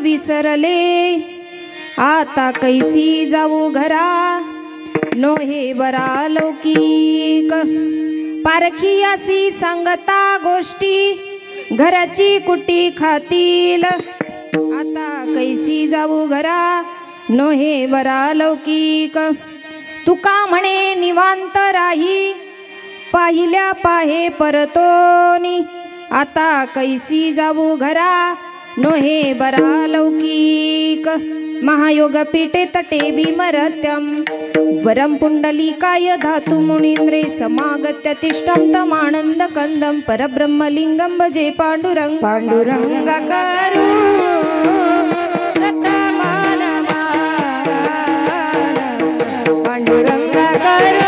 विसरले, आता कैसी जाऊ घरा, नोहे बरा लौकिक. पारखी असी सांगता गोष्टी, घराची कुटी खातील, आता कैसी जाऊ घरा, नोहे बरा लौकिक. तुका म्हणे निवांत राही, पाहिल्या पाहे परतोनी, आता कैसी जाऊ घरा, नोहे बरा लौकिक. महायोग पीठे तटे भीमरत्यम, वरम पुंडलिकाय धातु मुनींद्रे समागत्य तिष्ठं तमानंद कंदम, परब्रह्मलिंगम भजे पांडुरंग. पांडुरंग करू पांडुरंग करू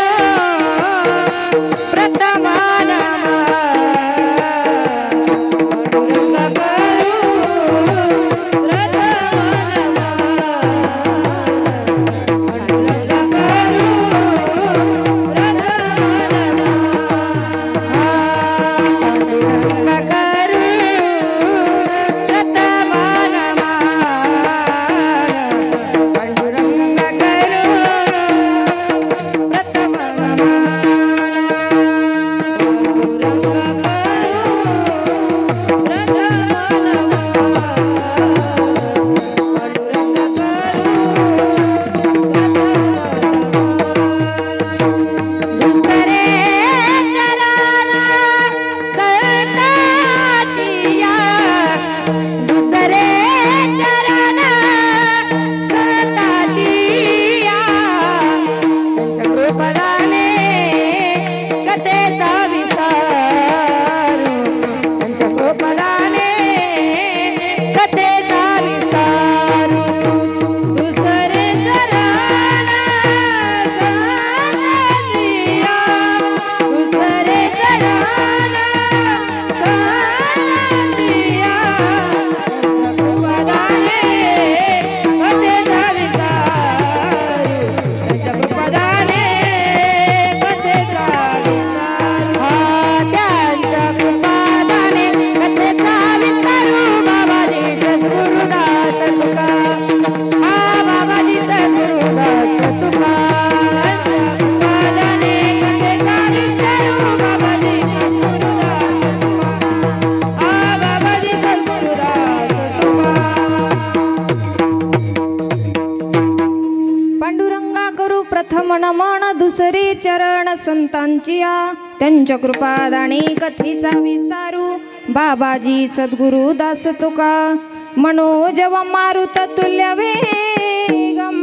दुसरे चरण संतांचिया, त्यांच्या कृपादाने कथेचा विस्तारू, बाबाजी सद्गुरु दास तुका. मनोजव मारुत तुल्य वेगम,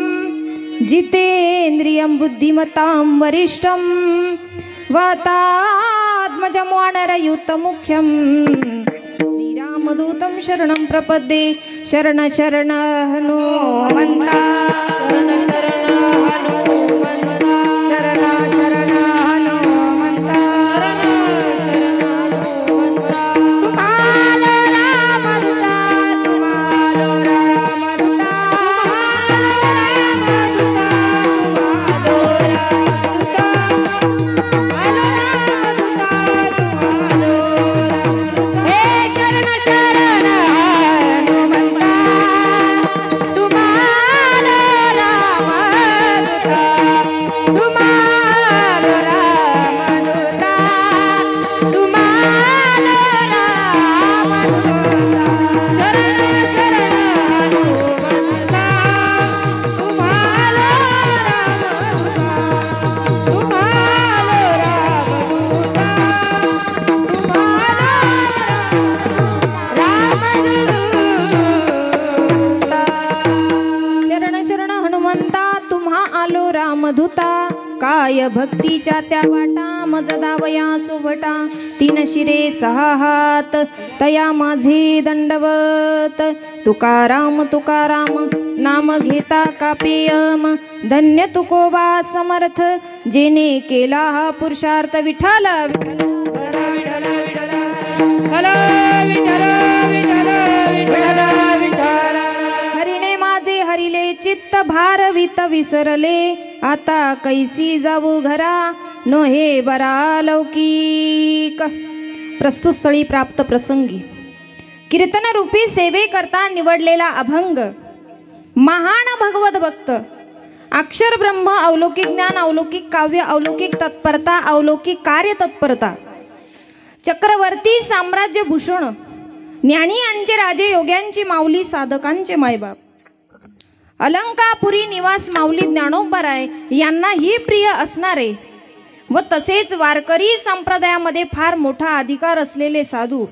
जितेंद्रियं बुद्धिमतां वरिष्ठं, वातात्मजं वानरयुतमुख्यं, श्रीरामदूतं शरणं प्रपद्ये. शरण शरण हनुमन्ता, शरण शरण हनुमन्ता, शरण शरण हनुमन्ता, तुम्हालो रामदूता, तुम्हालो रामदूता, तुम्हालो रामदूता, तुम्हालो रामदूता. हे शरण शरण हनुमन्ता, तुम्हालो रामदूता, तुम्हालो रामदूता, तुम्हालो रामदूता. शरण शरण हनुमन्ता, तुम्हालो रामदूता, तुम्हालो रामदूता, तुम्हालो रामदूता. शरण शरण हनुमंता, तुम्हा आलो रामदूता. काय भक्तीच्या त्या वाटा, मज दावया सुभटा. तीन शिरे सहा हात, तया माझे दंडवत. तुकाराम तुकाराम नाम घेता कापेयम. धन्य तुकोबा समर्थ, जेने केला हा पुरुषार्थ. विठ्ठल विठ्ठल विठ्ठल विठ्ठल विठ्ठल विठ्ठल विठ्ठल. हरिणे माझे हरिले चित्त, भारवित विसरले. आता कैसी जाऊ घरा, नोहे बरा लौकिक. प्रस्तुत स्थळी प्राप्त प्रसंगी कीर्तनरूपी सेवेकरता निवडलेला अभंग, महान भगवत भक्त, अक्षर ब्रह्म, अलौकिक ज्ञान, अलौकिक काव्य, अलौकिक तत्परता, अलौकिक कार्य तत्परता, चक्रवर्ती साम्राज्य भूषण, ज्ञानीयांचे राजे, योग्यांची माऊली, साधकांचे मायबाप, अलंकापुरी निवास माऊली ज्ञानोबराय यांनाही प्रिय असणारे व तसेच वारकरी संप्रदायामध्ये फार मोठा अधिकार असलेले साधू,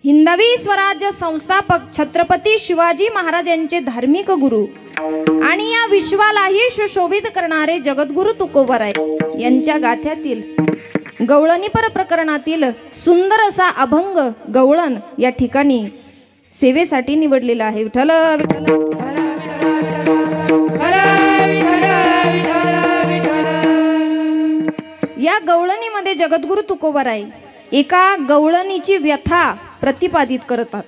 हिंदवी स्वराज्य संस्थापक छत्रपती शिवाजी महाराज यांचे धार्मिक गुरु आणि या विश्वालाही सुशोभित करणारे जगद्गुरु तुकोबराय यांच्या गाथ्यातील गवळणीपर प्रकरणातील सुंदर असा अभंग गवळण या ठिकाणी सेवेसाठी निवडलेला आहे. विठ्ठल विठ्ठल. या गवळणीमध्ये जगद्गुरु तुकोबराय एका गवळणीची व्यथा प्रतिपादित करतात.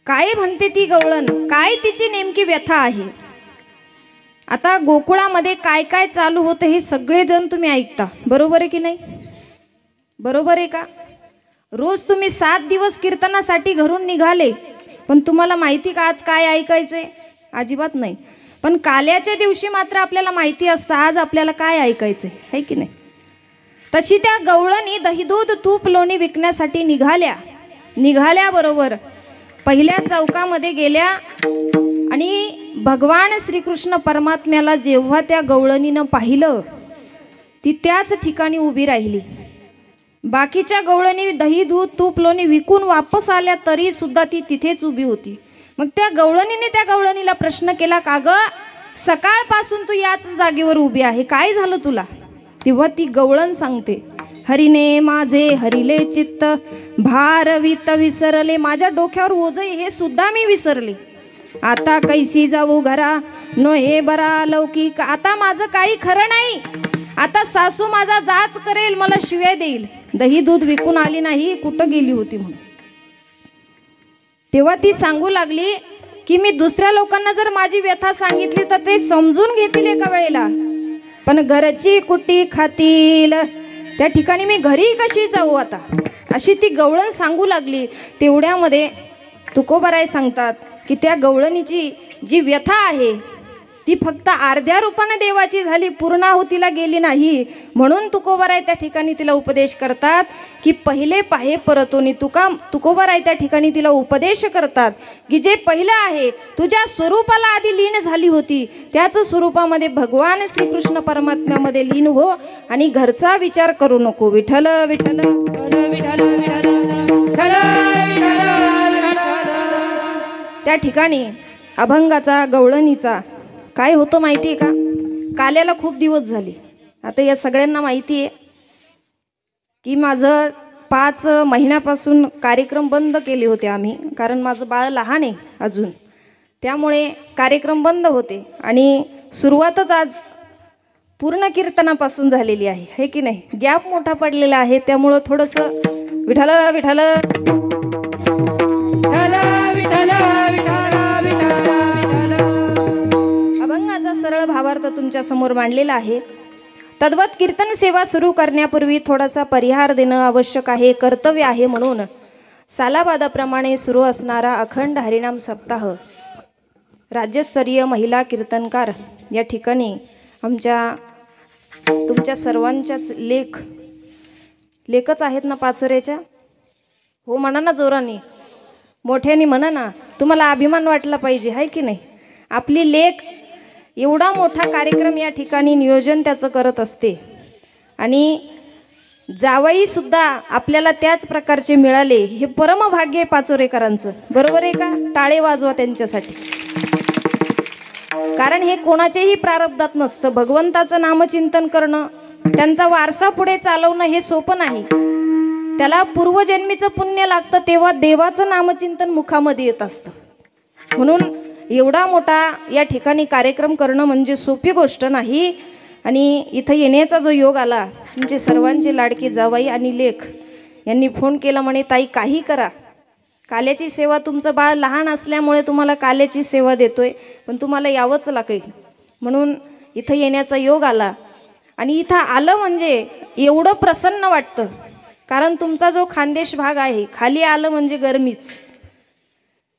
काय म्हणते ती गवळण, काय तिची नेमकी व्यथा आहे. आता गोकुळामध्ये काय काय चालू होतं हे सगळेजण तुम्ही ऐकता, बरोबर आहे की नाही? बरोबर आहे का? रोज तुम्ही 7 दिवस कीर्तनासाठी घरून निघाले, पण तुम्हाला माहिती का आज काय ऐकायचंय? अजिबात नाही. पण काल्याच्या दिवशी मात्र आपल्याला माहिती असतं आज आपल्याला काय ऐकायचंय, है की नाही? तशी त्या गवळणी दही दूध तूप लोणी विकण्यासाठी निघाल्याबरोबर पहिल्या चौकामध्ये गेल्या आणि भगवान श्रीकृष्ण परमात्म्याला जेव्हा त्या गवळणीनं पाहिलं ती त्याच ठिकाणी उभी राहिली. बाकीच्या गवळणी दही दूध तूप लोणी विकून वापस आल्या तरी सुद्धा ती तिथेच उभी होती. मग त्या गवळणीने त्या गवळणीला प्रश्न केला, का ग सकाळपासून तू याच जागेवर उभी आहे, काय झालं तुला? तेव्हा ती गवळण सांगते, हरीने माझे हरिले चित्त, भारवित विसरले, माझ्या डोक्यावर ओझ हे सुद्धा मी विसरले. आता कैसी जाऊ घरा नो हे बरा लौकिक, आता माझं काही खरं नाही. आता सासू माझा जाच करेल, मला शिव्या देईल. दही दूध विकून आली नाही, कुठं गेली होती म्हणून. तेव्हा ती सांगू लागली की मी दुसऱ्या लोकांना जर माझी व्यथा सांगितली तर ते समजून घेतील एका वेळेला, पण घरची कुटी खातील, त्या ठिकाणी मी घरी कशी जाऊ आता, अशी ती गवळण सांगू लागली. तेवढ्यामध्ये तुकोबराय सांगतात की त्या गवळणीची जी व्यथा आहे ती फक्त अर्ध्या रूपाने देवाची झाली, पूर्णाहुतीला गेली नाही. म्हणून तुकोबराय त्या ठिकाणी तिला उपदेश करतात की पहिले पाहे परतोनी. तुकोबराय त्या ठिकाणी तिला उपदेश करतात की जे पहिलं आहे तुझ्या स्वरूपाला आधी लीन झाली होती, त्याच स्वरूपामध्ये भगवान श्रीकृष्ण परमात्म्यामध्ये लीन हो आणि घरचा विचार करू नको. विठ्ठल विठ्ठल. त्या ठिकाणी अभंगाचा गवळणीचा काय होतं माहिती आहे का? काल्याला खूप दिवस झाले. आता या सगळ्यांना माहिती आहे की माझं 5 महिन्यापासून कार्यक्रम बंद केले होते आम्ही, कारण माझं बाळ लहान आहे अजून, त्यामुळे कार्यक्रम बंद होते आणि सुरुवातच आज पूर्ण कीर्तनापासून झालेली आहे, है की नाही? गॅप मोठा पडलेला आहे, त्यामुळं थोडंसं विठ्ठल विठ्ठल अभंगाचा सरळ भावार्थ तुमच्या समोर मांडलेला आहे. तद्वत कीर्तन सेवा सुरू करण्यापूर्वी थोडासा परिहार देणं आवश्यक आहे, कर्तव्य आहे. म्हणून सालाबादाप्रमाणे सुरू असणारा अखंड हरिनाम सप्ताह राज्यस्तरीय महिला कीर्तनकार या ठिकाणी तुमच्या सर्वांच्याच लेखच आहेत ना पाचोऱ्याच्या? हो म्हणा ना जोराने, मोठ्याने म्हणा ना, तुम्हाला अभिमान वाटला पाहिजे, आहे की नाही? आपली लेख एवढा मोठा कार्यक्रम या ठिकाणी नियोजन त्याचं करत असते आणि जावई सुद्धा आपल्याला त्याच प्रकारचे मिळाले, हे परमभाग्य आहे पाचोरेकरांचं, बरोबर आहे का? टाळे वाजवा त्यांच्यासाठी, कारण हे कोणाचेही प्रारब्धात नसतं. भगवंताचं नामचिंतन करणं, त्यांचा वारसा पुढे चालवणं हे सोपं नाही. त्याला पूर्वजन्मीचं पुण्य लागतं, तेव्हा देवाचं नामचिंतन मुखामध्ये येत असतं. म्हणून एवढा मोठा या ठिकाणी कार्यक्रम करणं म्हणजे सोपी गोष्ट नाही. आणि इथं येण्याचा जो योग आला, तुमचे सर्वांचे लाडके जावाई आणि लेख यांनी फोन केला, म्हणे ताई काही करा, काल्याची सेवा, तुमचं बाळ लहान असल्यामुळे तुम्हाला काल्याची सेवा देतोय, पण तुम्हाला यावंच लागेल. म्हणून इथं येण्याचा योग आला आणि इथं आलं म्हणजे एवढं प्रसन्न वाटतं कारण तुमचा जो खानदेश भाग आहे, खाली आलं म्हणजे गरमीच.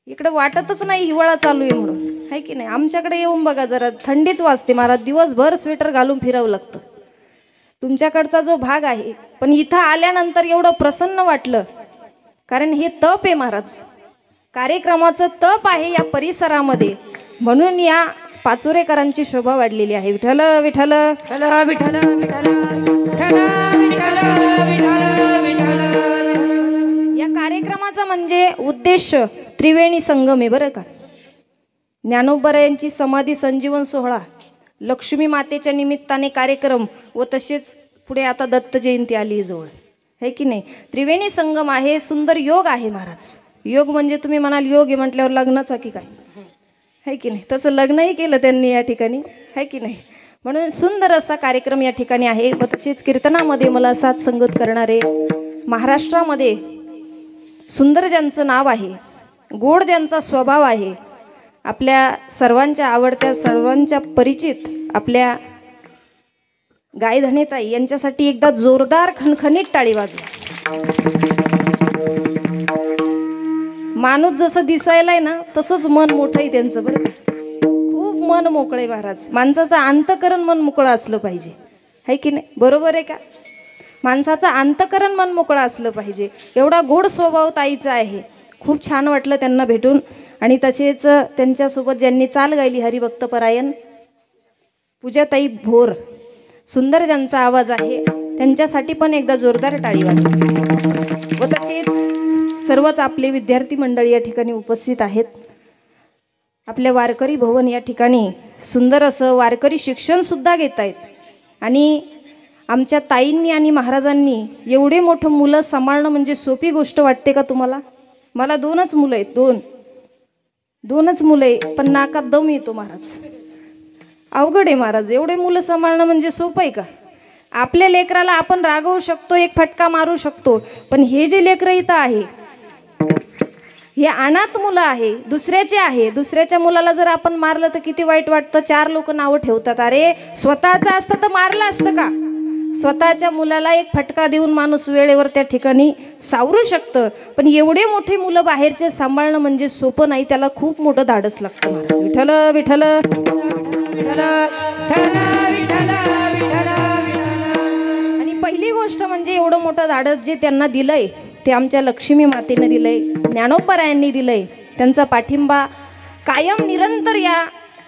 इकडे वाटतच नाही हिवाळा चालू आहे म्हणून, आहे की नाही. आमच्याकडे येऊन बघा जरा, थंडीच वाजते महाराज, दिवसभर स्वेटर घालून फिरावं लागतं. तुमच्याकडचा जो भाग आहे, पण इथं आल्यानंतर एवढं प्रसन्न वाटलं, कारण हे तप आहे महाराज, कार्यक्रमाचं तप आहे या परिसरामध्ये. म्हणून या पाचोरेकरांची शोभा वाढलेली आहे. विठ्ठल विठ्ठल विठ्ठल विठ्ठल या कार्यक्रमाचा म्हणजे उद्देश त्रिवेणी संगम आहे बरं का. ज्ञानोबा यांची समाधी संजीवन सोहळा, लक्ष्मी मातेच्या निमित्ताने कार्यक्रम, व तसेच पुढे आता दत्त जयंती आली जवळ, है की नाही. त्रिवेणी संगम आहे, सुंदर योग आहे महाराज. योग म्हणजे तुम्ही म्हणाल योग आहे म्हटल्यावर लग्नाचा की काय, है की नाही. तसं लग्नही केलं त्यांनी या ठिकाणी, है की नाही. म्हणून सुंदर असा कार्यक्रम या ठिकाणी आहे. व तसेच कीर्तनामध्ये मला साथ संगत करणारे, महाराष्ट्रामध्ये सुंदर ज्यांचं नाव आहे, गोड ज्यांचा स्वभाव आहे, आपल्या सर्वांच्या आवडत्या, सर्वांच्या परिचित आपल्या गायधनेताई यांच्यासाठी एकदा जोरदार खणखणीत टाळी वाजवा. माणूस जसं दिसायला आहे ना, तसंच मन मोठं आहे त्यांचं बरं का. खूप मन मोकळे महाराज. माणसाचं अंतकरण मन मोकळं असलं पाहिजे, है की नाही. बरोबर आहे का. माणसाचं अंतकरण मन मोकळं असलं पाहिजे. एवढा गोड स्वभाव ताईचा आहे. खूप छान वाटलं त्यांना भेटून. आणि तसेच त्यांच्यासोबत ज्यांनी चाल गायली, हरिभक्त परायण पूजाताई भोर, सुंदर ज्यांचा आवाज आहे, त्यांच्यासाठी पण एकदा जोरदार टाळी वाजवा. व तसेच सर्वच आपले विद्यार्थी मंडळी या ठिकाणी उपस्थित आहेत. आपल्या वारकरी भवन या ठिकाणी सुंदर असं वारकरी शिक्षण सुद्धा घेत आहेत. आणि आमच्या ताईंनी आणि महाराजांनी एवढे मोठं मुलं सांभाळणं म्हणजे सोपी गोष्ट वाटते का तुम्हाला. मला दोनच मुलं आहेत, दोनच मुलं आहे, पण नाकात दम येतो महाराज. अवघड आहे महाराज. एवढे मुलं सांभाळणं म्हणजे सोपं आहे का. आपल्या लेकराला आपण रागवू शकतो, एक फटका मारू शकतो, पण हे जे लेकरं इथं आहे, हे अनाथ मुलं आहे, दुसऱ्याचे आहे. दुसऱ्याच्या मुलाला जर आपण मारलं तर किती वाईट वाटतं. 4 लोक नावं ठेवतात, अरे स्वतःचं असतं तर मारलं असतं का. स्वतःच्या मुलाला एक फटका देऊन माणूस वेळेवर त्या ठिकाणी सावरू शकतं, पण एवढे मोठे मुलं बाहेरचे सांभाळणं म्हणजे सोपं नाही. त्याला खूप मोठं धाडस लागतं महाराज. विठ्ठल विठ्ठल आणि पहिली गोष्ट म्हणजे एवढं मोठं धाडस जे त्यांना दिलंय, ते आमच्या लक्ष्मी मातेने दिलंय, ज्ञानोबरायांनी दिलंय. त्यांचा पाठिंबा कायम निरंतर या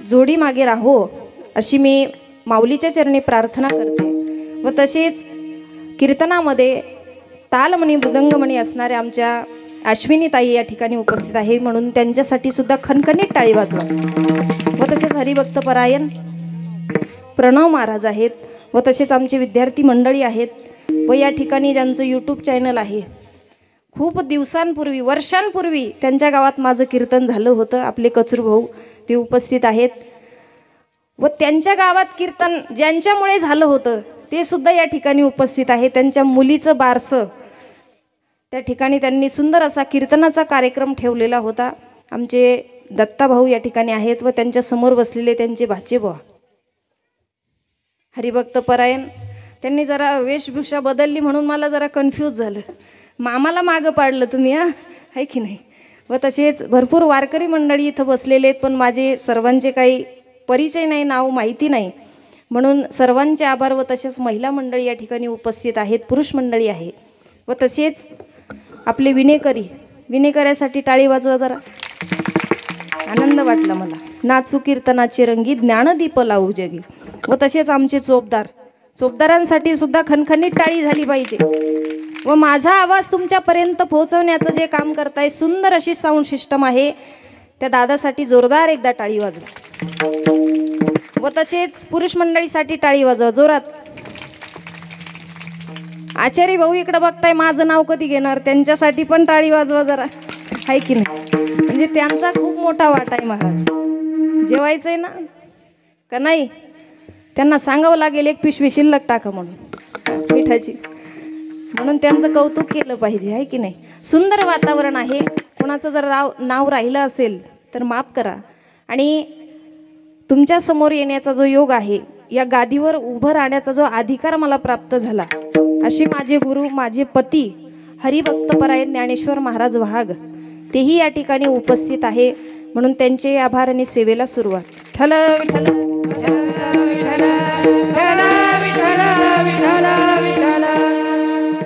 जोडी मागे राहो अशी मी माऊलीच्या चरणी प्रार्थना करते. व तसेच कीर्तनामध्ये तालमणी मृदंगमणी असणाऱ्या आमच्या अश्विनी ताई या ठिकाणी उपस्थित आहे, म्हणून त्यांच्यासाठी सुद्धा खणखणीत टाळी वाजवा. व तसेच हरिभक्त परायण प्रणव महाराज आहेत. व तसेच आमचे विद्यार्थी मंडळी आहेत. व या ठिकाणी ज्यांचं यूट्यूब चॅनल आहे, खूप दिवसांपूर्वी, वर्षांपूर्वी त्यांच्या गावात माझं कीर्तन झालं होतं. आपले कचरू भाऊ ते उपस्थित आहेत. व त्यांच्या गावात कीर्तन ज्यांच्यामुळे झालं होतं ते सुद्धा या ठिकाणी उपस्थित आहे. त्यांच्या मुलीचं बारसं त्या ठिकाणी त्यांनी सुंदर असा कीर्तनाचा कार्यक्रम ठेवलेला होता. आमचे दत्ताभाऊ या ठिकाणी आहेत. व त्यांच्या समोर बसलेले त्यांचे भाचेबुवा हरिभक्त परायण, त्यांनी जरा वेशभूषा बदलली म्हणून मला जरा कन्फ्यूज झालं. मामाला मागं पाडलं तुम्ही, आहे की नाही. व तसेच भरपूर वारकरी मंडळी इथं बसलेले आहेत, पण माझे सर्वांचे काही परिचय नाही, नाव माहिती नाही, म्हणून सर्वांचे आभार. व तसेच महिला मंडळी या ठिकाणी उपस्थित आहेत, पुरुष मंडळी आहे. व तसेच आपले विनेकऱ्यासाठी टाळी वाजवा जरा. आनंद वाटला मला. नाचू कीर्तनाचे रंगी, ज्ञानदीप लावू जगी. व तसेच आमचे चोपदारांसाठी सुद्धा खणखणीत टाळी झाली पाहिजे. व माझा आवाज तुमच्यापर्यंत पोहोचवण्याचं जे काम करताय, सुंदर अशी साऊंड सिस्टम आहे, त्या दादासाठी जोरदार एकदा टाळी वाजवा. व तसेच पुरुष मंडळीसाठी टाळी वाजवा जोरात. आचारी भाऊ इकडे बघताय, माझं नाव कधी घेणार, त्यांच्यासाठी पण टाळी वाजवा जरा, आहे की नाही. म्हणजे त्यांचा खूप मोठा वाटा आहे महाराज. जेवायचंय ना का नाही, त्यांना सांगावं लागेल एक पिशवी शिल्लक टाका म्हणून मिठाची, म्हणून त्यांचं कौतुक केलं पाहिजे, आहे की नाही. सुंदर वातावरण आहे. कोणाचं जर नाव राहिलं असेल तर माफ करा. आणि तुमच्या समोर येण्याचा जो योग आहे, या गादीवर उभं राहण्याचा जो अधिकार मला प्राप्त झाला, असे माझे गुरु, माझे पती हरिभक्तपरायण ज्ञानेश्वर महाराज वाघ तेही या ठिकाणी उपस्थित आहे, म्हणून त्यांचे आभार आणि सेवेला सुरुवात. विठ्ठल विठ्ठल विठ्ठल.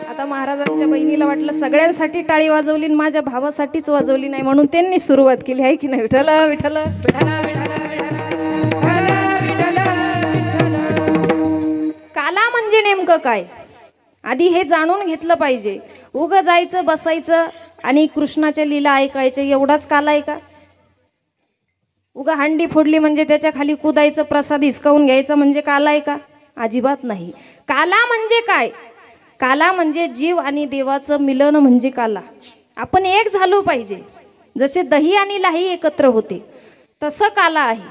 आता महाराजांच्या बहिणीला वाटलं सगळ्यांसाठी टाळी वाजवली, माझ्या भावासाठीच वाजवली नाही, म्हणून त्यांनी सुरुवात केली आहे की नाही. विठ्ठल विठ्ठल काला म्हणजे नेमकं काय, आधी हे जाणून घेतलं पाहिजे. उगं जायचं बसायचं आणि कृष्णाच्या लीला ऐकायच्या एवढाच काला आहे का? उगा हांडी फोडली म्हणजे त्याच्या खाली कुदायचं, प्रसाद हिसकावून घ्यायचा म्हणजे काला आहे का? अजिबात नाही. काला म्हणजे काय? काला म्हणजे जीव आणि देवाचं मिलन म्हणजे काला. आपण एक झालो पाहिजे. जसे दही आणि लाही एकत्र होते तसं काला आहे.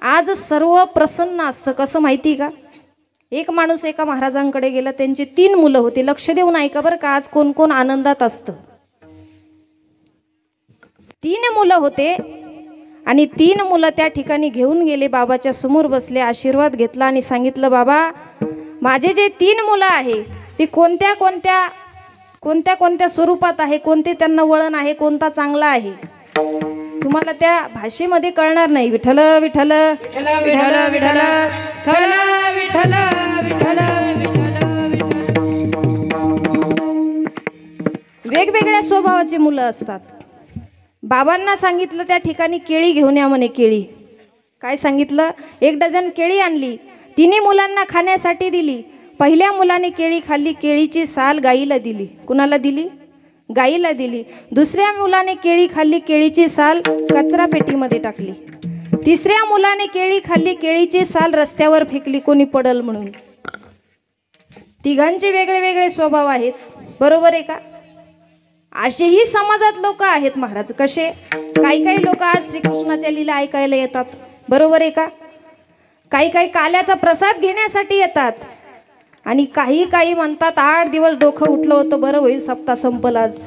आज सर्व प्रसन्न असतं. कसं माहिती का? एक माणूस एका महाराजांकडे गेला, त्यांची 3 मुलं होती. लक्ष देऊन ऐका बरं का, आज कोण कोण आनंदात असतं. 3 मुलं होते आणि 3 मुलं त्या ठिकाणी घेऊन गेले, बाबाच्या समोर बसले, आशीर्वाद घेतला आणि सांगितलं, बाबा माझे जे 3 मुलं आहे ते कोणत्या कोणत्या स्वरूपात आहे, कोणते त्यांना वळण आहे, कोणता चांगला आहे, तुम्हाला त्या भाषेमध्ये कळणार नाही. विठ्ठल विठ्ठल विठ्ठल विठ्ठल विठ्ठल विठ्ठल. वेगवेगळ्या स्वभावाची मुलं असतात. बाबांना सांगितलं त्या ठिकाणी केळी घेऊन या म्हणे. केळी काय सांगितलं? 1 डझन केळी आणली, 3 मुलांना खाण्यासाठी दिली. पहिल्या मुलाने केळी खाल्ली, केळीची साल गाईला दिली. कुणाला दिली? गाईला दिली. दुसऱ्या मुलाने केळी खाल्ली, केळीची साल कचरा पेटीमध्ये टाकली. तिसऱ्या मुलाने केळी खाल्ली, केळीची साल रस्त्यावर फेकली, कोणी पडल म्हणून. तिघांचे वेगळे वेगळे स्वभाव आहेत. बरोबर आहे का? असेही समाजात लोक आहेत महाराज. कसे? काही लोक आज श्रीकृष्णाच्या लीला ऐकायला येतात. बरोबर आहे का? काही काल्याचा प्रसाद घेण्यासाठी येतात आणि काही म्हणतात 8 दिवस डोकं उठलं होतं, बरं होईल सप्ताह संपल आज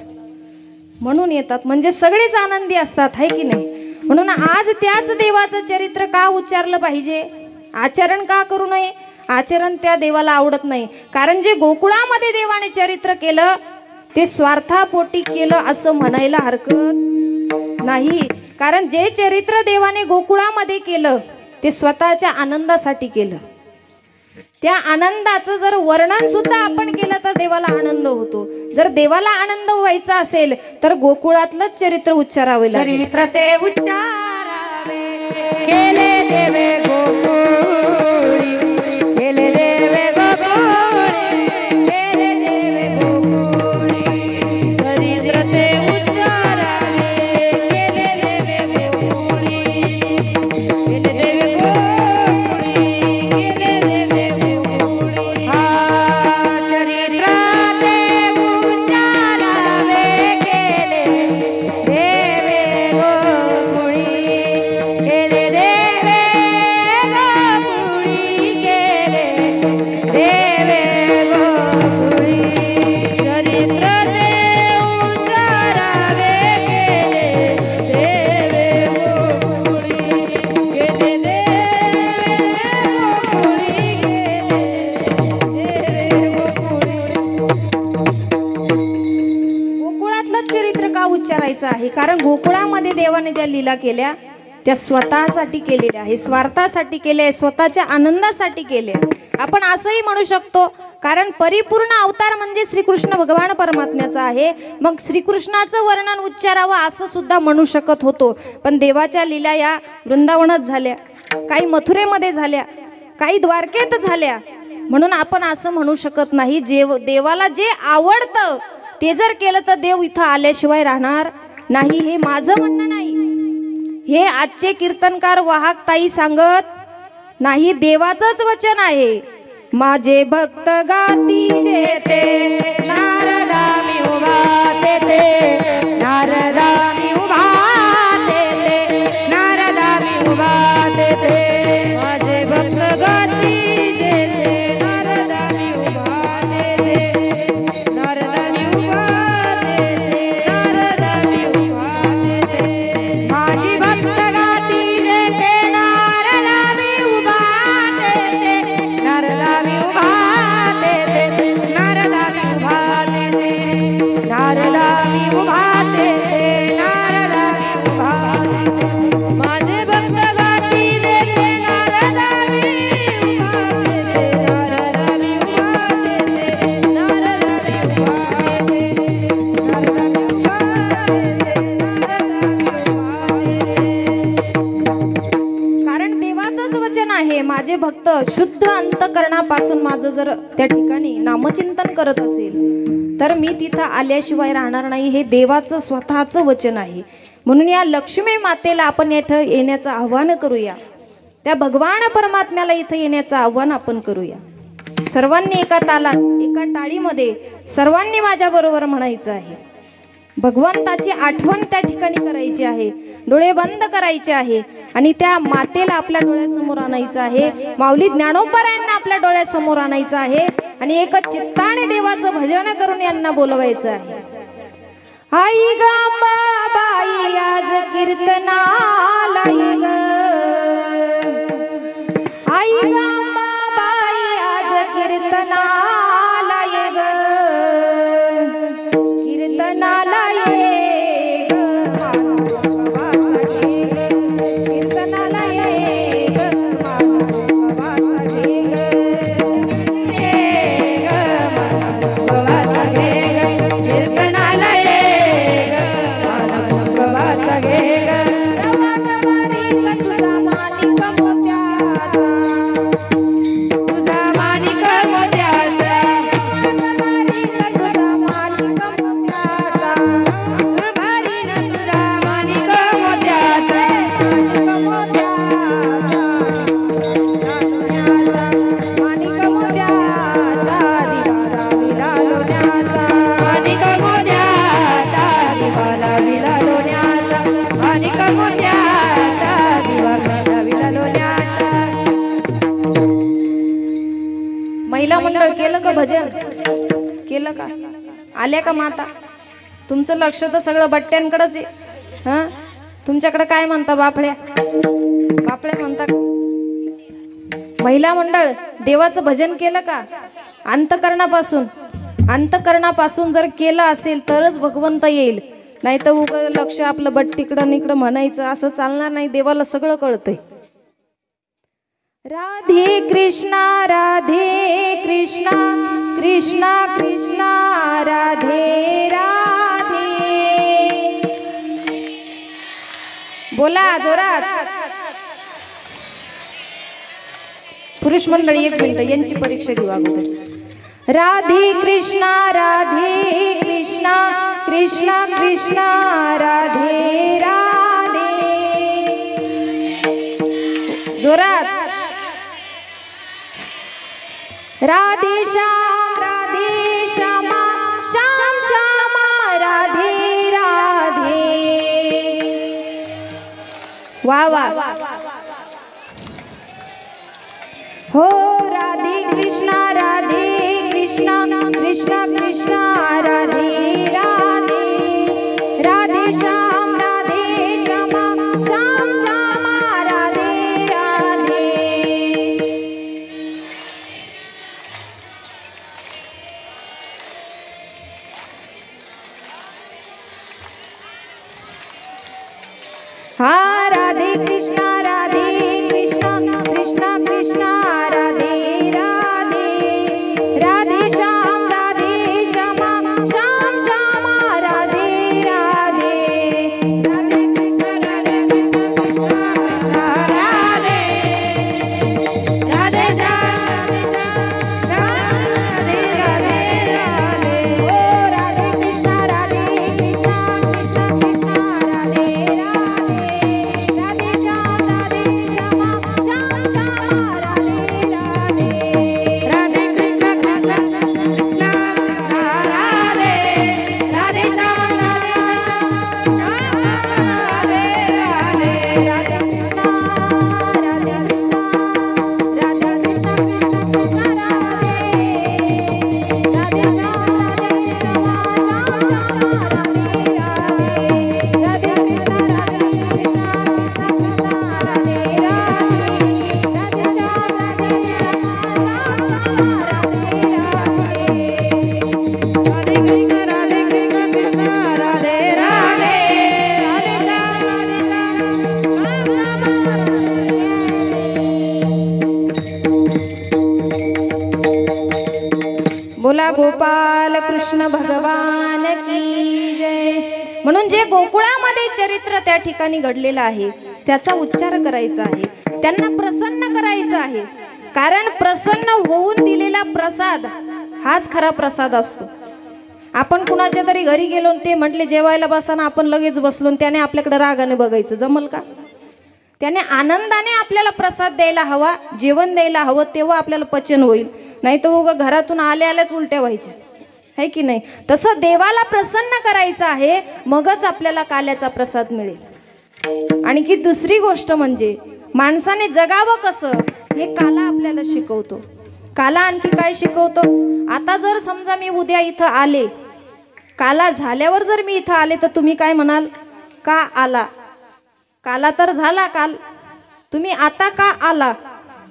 म्हणून येतात. म्हणजे सगळेच आनंदी असतात, आहे की नाही? म्हणून आज त्याच देवाचं चरित्र का उच्चारलं पाहिजे? आचरण का करू नये? आचरण त्या देवाला आवडत नाही. कारण जे गोकुळामध्ये देवाने चरित्र केलं ते स्वार्थापोटी केलं असं म्हणायला हरकत नाही. कारण जे चरित्र देवाने गोकुळामध्ये केलं ते स्वतःच्या आनंदासाठी केलं. त्या आनंदाचं जर वर्णन सुद्धा आपण केलं तर देवाला आनंद होतो. जर देवाला आनंद व्हायचा असेल तर गोकुळातलंच चरित्र उच्चारावे. चरित्र ते उच्चारावे केले देवे गोकुळी, केले देवे गोकुळी, केले देवे गोकुळी. चरित्र ते उच्चारावे केले देवे गोकुळी, केले देवे गोकुळी, केले देवे गोकुळी. चरित्र ते उच्चारावे केले देवे गोकुळी, केले देवे गोकुळी, केले देवे गोकुळी. चरित्र ते उच्चारावे केले देवे गोकुळी, केले देवे गोकुळातलं चरित्र का उच्चारायचं आहे? कारण गोकुळामध्ये देवाने ज्या लीला केल्या त्या स्वतःसाठी केलेल्या आहे, स्वार्थासाठी केल्या, स्वतःच्या आनंदासाठी केल्या. आपण असंही म्हणू शकतो, कारण परिपूर्ण अवतार म्हणजे श्रीकृष्ण भगवान परमात्म्याचा आहे. मग श्रीकृष्णाचं वर्णन उच्चारावं असं सुद्धा म्हणू शकत होतो. पण देवाच्या लीला या वृंदावनात झाल्या, काही मथुरेमध्ये झाल्या, काही द्वारकेत झाल्या. म्हणून आपण असं म्हणू शकत नाही देवाला जे आवडतं ते जर केलं तर देव इथं आल्याशिवाय राहणार नाही. हे माझं म्हणणं नाही, हे आजचे कीर्तनकार वाहक ताई सांगत नाही, देवाचंच वचन आहे. माझे भक्त गाती जेते नारदा मी उभा तेते, नारदा मी उभा तेते, नारदा मी उभा तेते. माझे भक्त गाती जेते नारदा मी उभा तेते, नारदा मी उभा तेते, नारदा मी उभा तेते. माझी भक्त गाती जेते नारदा मी उभा तेते, नारदा मी उभा तेते, नारदा माझे भक्त शुद्ध अंतकरणापासून माझं जर त्या ठिकाणी नामचिंतन करत असेल तर मी तिथं आल्याशिवाय राहणार नाही, हे देवाचं स्वतःचं वचन आहे. म्हणून या लक्ष्मी मातेला आपण इथं येण्याचं आव्हान करूया, त्या भगवान परमात्म्याला इथं येण्याचं आव्हान आपण करूया. सर्वांनी एका तालात एका टाळीमध्ये सर्वांनी माझ्या बरोबर म्हणायचं आहे. भगवंताची आठवण त्या ठिकाणी करायची आहे, डोळे बंद करायचे आहे आणि त्या मातेला आपल्या डोळ्यासमोर आणायचं आहे. माऊली ज्ञानोबरायांना आपल्या डोळ्यासमोर आणायचं आहे आणि एक चित्ताने देवाचं भजन करून यांना बोलवायचं आहे. आई गांबाबाई आज कीर्तनाला ये ग, आई गांबाबाई आज कीर्तनाला ये ग, कीर्तनाला ये ग, कीर्तनाला ये ग, महिला मंडळ केलं का भजन? केलं का? आल्या का माता? तुमचं लक्ष तर सगळं बट्ट्यांकडेच आहे. हा, तुमच्याकडे काय म्हणता? बापड्या बापड्या म्हणता. महिला मंडळ देवाचं भजन केलं का? अंतकरणापासून जर केलं असेल तरच भगवंत येईल, नाही तर उगाच लक्ष आपलं बट्टीकडं निकडं म्हणायचं असं चालणार नाही. देवाला सगळं कळतंय. राधे कृष्णा कृष्णा कृष्णा राधे राधे. बोला जोरात. पुरुष मंडळी एक मिनिट यांची परीक्षा घेऊ अगोदर. राधे कृष्णा कृष्णा कृष्णा राधे राधे. जोरात. राधे श्यामा श्याम श्यामा राधे राधे. वा वा. हो राधे कृष्णा कृष्णा कृष्णा राधे राधे. राधे श्यामा श्याम श्यामा राधे राधे. हा राधे कृष्णा कृष्णा कृष्णा राधे राधे. राधे श्यामा श्याम श्यामा राधे राधे. राधे कृष्णा कृष्णा राधे. राधे श्याम राधे राधे. ओ राधे कृष्णा कृष्णा कृष्णा राधे राधे. बोला गोपाल कृष्ण भगवान की जय. म्हणून जे गोकुळामध्ये चरित्र त्या ठिकाणी घडलेलं आहे त्याचा उच्चार करायचा आहे, त्यांना प्रसन्न करायचं आहे. कारण प्रसन्न होऊन दिलेला प्रसाद हाच खरा प्रसाद असतो. आपण कुणाच्या तरी घरी गेलो ते म्हटले जेवायला बसाना, आपण लगेच बसलो, त्याने आपल्याकडे रागाने बघायचं, जमल का? त्याने आनंदाने आपल्याला प्रसाद द्यायला हवा, जेवण द्यायला हवं, तेव्हा आपल्याला पचन होईल. नाही तर उगा घरातून आल्याच उलट्या व्हायच्या, है की नाही? तसं देवाला प्रसन्न करायचं आहे, मगच आपल्याला काल्याचा प्रसाद मिळेल. आणखी दुसरी गोष्ट म्हणजे माणसाने जगावं कसं हे काला आपल्याला शिकवतो. काला आणखी काय शिकवतो? आता जर समजा मी उद्या इथं आले, काला झाल्यावर जर मी इथं आले तर तुम्ही काय म्हणाल? का आला? काला तर झाला काल, तुम्ही आता का आला,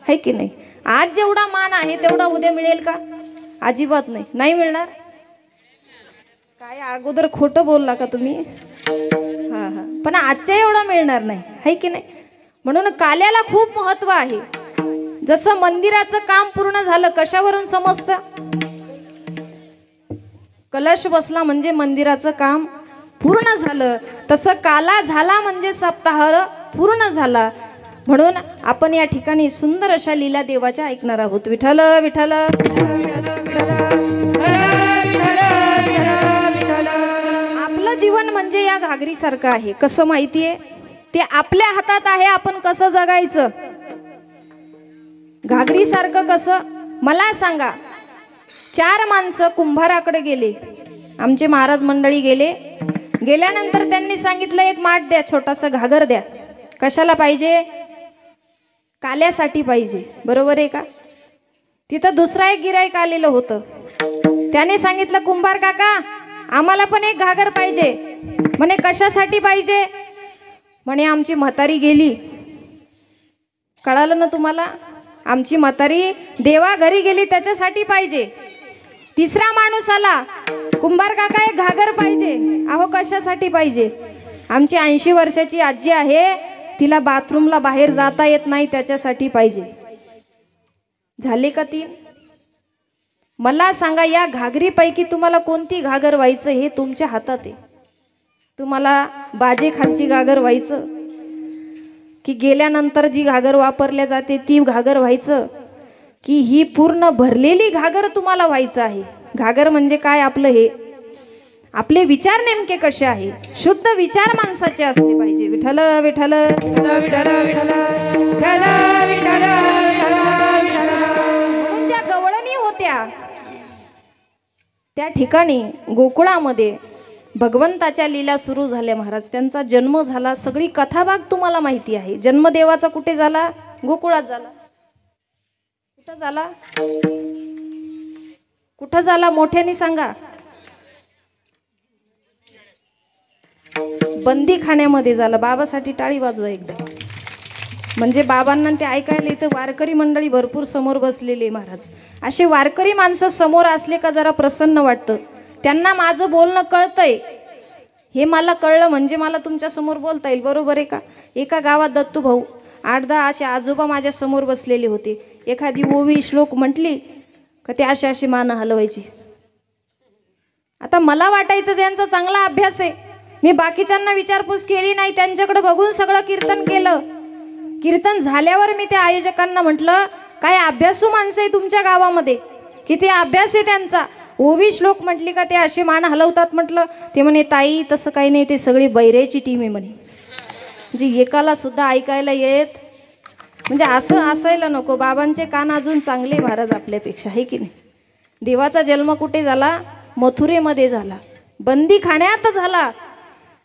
है की नाही? आज जेवढा मान आहे तेवढा उद्या मिळेल का? अजिबात नाही, नाही मिळणार. काय अगोदर खोटं बोलला का तुम्ही? हा हा, पण आजच्या एवढा मिळणार नाही, है की नाही? म्हणून काल्याला खूप महत्व आहे. जसं मंदिराचं काम पूर्ण झालं, कशावरून समजतं? कलश बसला म्हणजे मंदिराचं काम पूर्ण झालं. तसं काला झाला म्हणजे सप्ताह पूर्ण झाला. म्हणून आपण या ठिकाणी सुंदर अशा लीला देवाच्या ऐकणार आहोत. विठ्ठल विठ्ठल आपलं जीवन म्हणजे या घागरीसारखं आहे. कसं माहितीये? ते आपल्या हातात आहे, आपण कसं जगायचं. घागरीसारखं कसं? मला सांगा, 4 माणसं कुंभाराकडे गेले, आमचे महाराज मंडळी गेले. गेल्यानंतर त्यांनी सांगितलं एक माठ द्या, छोटासा घागर द्या. कशाला पाहिजे? काल्यासाठी पाहिजे, बरोबर आहे का? तिथं दुसरा एक गिराईक आलेलं होतं. त्याने सांगितलं कुंभार काका आम्हाला पण एक घागर पाहिजे. म्हणे कशासाठी पाहिजे? म्हणे आमची म्हातारी गेली. कळालं ना तुम्हाला? आमची म्हातारी देवा घरी गेली त्याच्यासाठी पाहिजे. तिसरा माणूस आला, कुंभार काका एक घागर पाहिजे. अहो कशासाठी पाहिजे? आमची 80 वर्षाची आजी आहे, तिला बाथरूमला बाहेर जाता येत नाही, त्याच्यासाठी पाहिजे. झाले का 3? मला सांगा, या घागरीपैकी तुम्हाला कोणती घागर व्हायचं हे तुमच्या हातात आहे. तुम्हाला बाजे खालची घागर व्हायचं की गेल्यानंतर जी घागर वापरल्या जाते ती घागर व्हायचं, की ही पूर्ण भरलेली घागर तुम्हाला व्हायचं आहे? घागर म्हणजे काय? आपलं हे आपले विचार नेमके कसे आहे? शुद्ध विचार माणसाचे असले पाहिजे. विठ्ठल विठ्ठल विठ्ठल विठ्ठल विठ्ठल विठ्ठल विठ्ठल. ज्या गवळणी होत्या त्या ठिकाणी गोकुळामध्ये भगवंताच्या लीला सुरू झाल्या. महाराज त्यांचा जन्म झाला, सगळी कथाभाग तुम्हाला माहिती आहे. जन्म देवाचा कुठे झाला? गोकुळात झाला. कुठं झाला? कुठं झाला? मोठ्याने सांगा. बंदीखान्यामध्ये झाला. बाबासाठी टाळी वाजवा एकदा. म्हणजे बाबांना ते ऐकायला इथं वारकरी मंडळी भरपूर समोर बसलेले. महाराज असे वारकरी माणसं समोर असले का जरा प्रसन्न वाटतं. त्यांना माझं बोलणं कळतंय, हे मला कळलं म्हणजे मला तुमच्या समोर बोलता येईल, बरोबर आहे का? एका गावात दत्तू भाऊ 8-10 असे आजोबा माझ्या समोर बसलेले होते. एखादी ओवी श्लोक म्हटली का ते असे असे मान हलवायची. आता मला वाटायचं यांचा चांगला अभ्यास आहे. मी बाकीच्यांना विचारपूस केली नाही, त्यांच्याकडे बघून सगळं कीर्तन केलं. कीर्तन झाल्यावर मी त्या आयोजकांना म्हटलं काय अभ्यासू माणसं आहे तुमच्या गावामध्ये, किती अभ्यास आहे त्यांचा. ओवी श्लोक म्हटली का ते असे मान हलवतात. म्हटलं ते म्हणे ताई तसं काही नाही, ते सगळी बैरेची टीम आहे म्हणे, जी एकाला सुद्धा ऐकायला येत. म्हणजे असं असायला नको. बाबांचे कान अजून चांगले महाराज आपल्यापेक्षा, आहे की नाही? देवाचा जन्म कुठे झाला? मथुरेमध्ये झाला, बंदीखान्यात झाला.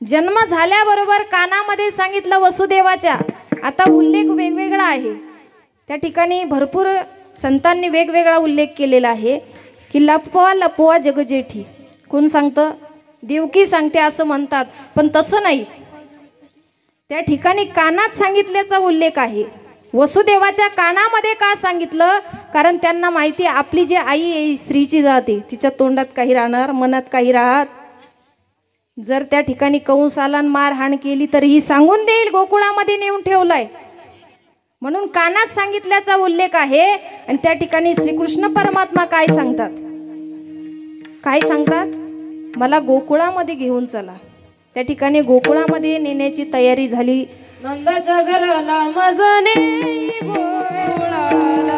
जन्म झाल्याबरोबर कानामध्ये सांगितलं वसुदेवाच्या. आता उल्लेख वेगवेगळा आहे त्या ठिकाणी, भरपूर संतांनी वेगवेगळा उल्लेख केलेला आहे की लपवा लपवा जगजेठी. कोण सांगतं? देवकी सांगते असं म्हणतात, पण तसं नाही. त्या ठिकाणी कानात सांगितल्याचा उल्लेख आहे. वसुदेवाच्या कानामध्ये का सांगितलं? कारण त्यांना माहिती आहे आपली जी आई आहे स्त्रीची जाते, तिच्या तोंडात काही राहणार, मनात काही राहत. जर त्या ठिकाणी कंस आला मारहाण केली तर ही सांगून देईल गोकुळामध्ये नेऊन ठेवलाय. म्हणून कानात सांगितल्याचा उल्लेख आहे. आणि त्या ठिकाणी श्रीकृष्ण परमात्मा काय सांगतात? काय सांगतात? मला गोकुळामध्ये घेऊन चला. त्या ठिकाणी गोकुळामध्ये नेण्याची तयारी झाली. नंदाच्या घराला मजने गोकुळाला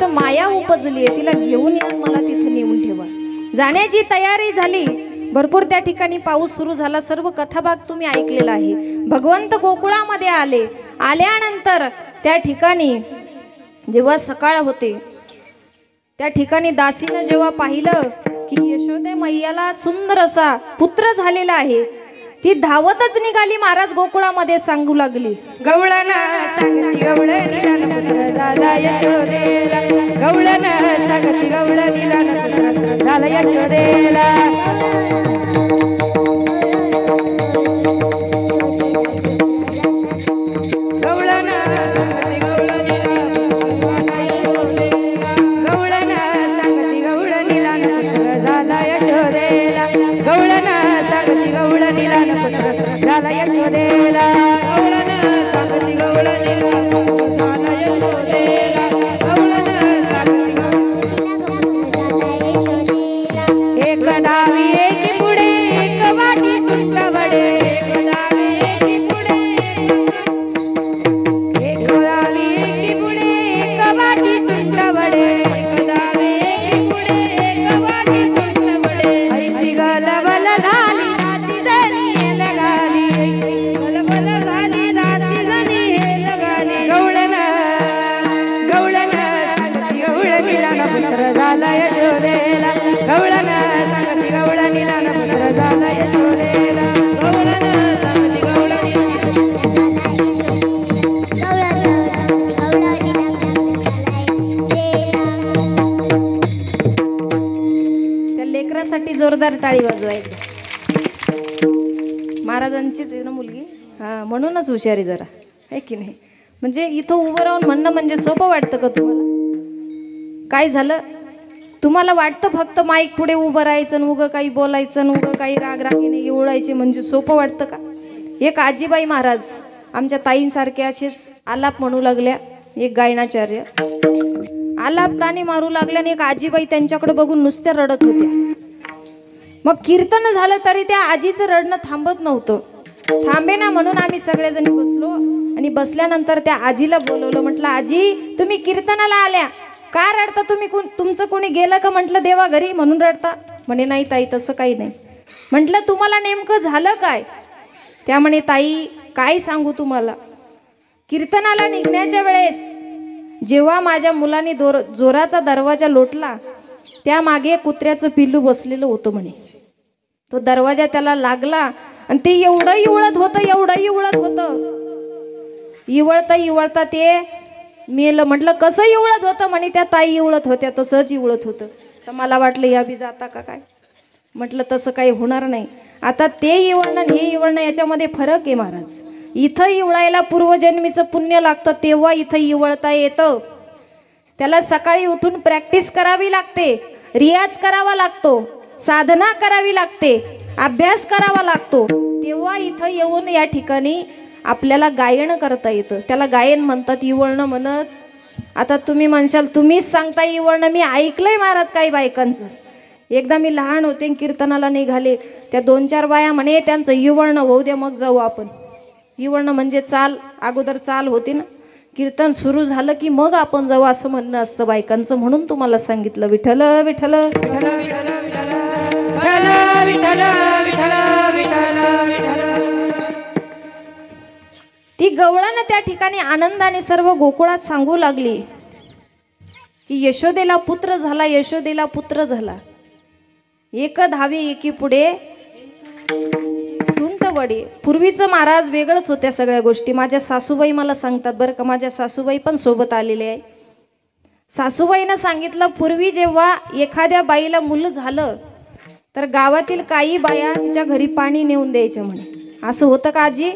तिथं माया उपजली आहे, तिला घेऊन या, मला तिथं नेऊन ठेवा. जाण्याची तयारी झाली. भरपूर त्या ठिकाणी पाऊस सुरू झाला. सर्व कथाभाग तुम्ही ऐकलेला आहे. भगवंत गोकुळामध्ये आले. आल्यानंतर त्या ठिकाणी जेव्हा सकाळ होते, त्या ठिकाणी दासीनं जेव्हा पाहिलं की यशोदे मैयाला सुंदर असा पुत्र झालेला आहे, ती धावतच निघाली. महाराज गोकुळामध्ये सांगू लागली, गवळण सांगती गवळण पुत्र झाला यशोदेला, गवळण सांगती गवळण पुत्र झाला यशोदेला. जोरदार टाळी वाजवायची. महाराजांचीच आहे ना मुलगी, हा म्हणूनच हुशारी जरा आहे की नाही. म्हणजे इथं उभं राहून म्हणणं म्हणजे सोपं वाटतं का तुम्हाला? काय झालं, तुम्हाला वाटतं फक्त माईक पुढे उभं राहायचं आणि उगं काही बोलायचं आणि उगं काही रागरागीने ओळायचे म्हणजे सोपं वाटतं का? एक आजीबाई महाराज आमच्या ताईंसारख्या असेच आलाप म्हणू लागल्या. एक गायनाचार्य आलाप तानी मारू लागल्या आणि एक आजीबाई त्यांच्याकडे बघून नुसत्या रडत होत्या. मग कीर्तन झालं तरी त्या आजीचं रडणं थांबत नव्हतं. थांबे ना म्हणून आम्ही सगळेजणी बसलो आणि बसल्यानंतर त्या आजीला बोलवलं. म्हटलं, आजी तुम्ही कीर्तनाला आल्या, का रडता तुम्ही? तुमचं कोणी गेलं का? म्हटलं, देवा घरी म्हणून रडता. म्हणे, नाही ताई तसं काही नाही. म्हटलं, तुम्हाला नेमकं झालं काय? त्या म्हणे, ताई काय सांगू तुम्हाला, कीर्तनाला निघण्याच्या वेळेस जेव्हा माझ्या मुलाने जोराचा दरवाजा लोटला, त्या मागे कुत्र्याचं पिल्लू बसलेलं होतं म्हणे. तो दरवाजा त्याला लागला आणि ते एवढं इवळत होतं, एवढं इवळत होतं, इवळता इवळता ते मेलं. म्हटलं, कसं इवळत होतं? म्हणे, त्या ताई इवळत होत्या तसंच इवळत होतं. तर मला वाटलं या बी जाता का काय. म्हटलं, तसं काही होणार नाही. आता ते इवळणं हे इवळणं याच्यामध्ये फरक आहे महाराज. इथं इवळायला पूर्वजन्मीचं पुण्य लागतं, तेव्हा इथं इवळता येतं. त्याला सकाळी उठून प्रॅक्टिस करावी लागते, रियाज करावा लागतो, साधना करावी लागते, अभ्यास करावा लागतो, तेव्हा इथं येऊन या ठिकाणी आपल्याला गायन करता येतं. त्याला गायन म्हणतात, इवळणं म्हणत. आता तुम्ही म्हणशाल, तुम्हीच सांगता इवळणं, मी ऐकलंय महाराज काही बायकांचं. एकदा मी लहान होते, कीर्तनाला निघाले, त्या 2-4 बाया म्हणे, त्यांचं इवळणं होऊ दे मग जाऊ आपण. इवळणं म्हणजे चाल, अगोदर चाल होती ना, कीर्तन सुरू झालं की मग आपण जाऊ असं म्हणणं असतं बायकांचं. म्हणून तुम्हाला सांगितलं, विठ्ठल विठ्ठल विठ्ठल विठ्ठल विठ्ठल विठ्ठल. ती गवळण त्या ठिकाणी आनंदाने सर्व गोकुळात सांगू लागली की यशोदेला पुत्र झाला, यशोदेला पुत्र झाला. एक धावे एकी पुढे सुंट वडे. पूर्वीचं महाराज वेगळंच होत्या सगळ्या गोष्टी. माझ्या सासूबाई मला सांगतात बरं का, माझ्या सासूबाई पण सोबत आलेले आहे. सासूबाईनं सांगितलं, पूर्वी जेव्हा एखाद्या बाईला मुलं झालं तर गावातील काही बाया तिच्या घरी पाणी नेऊन द्यायच्या म्हणे. असं होतं का आजी?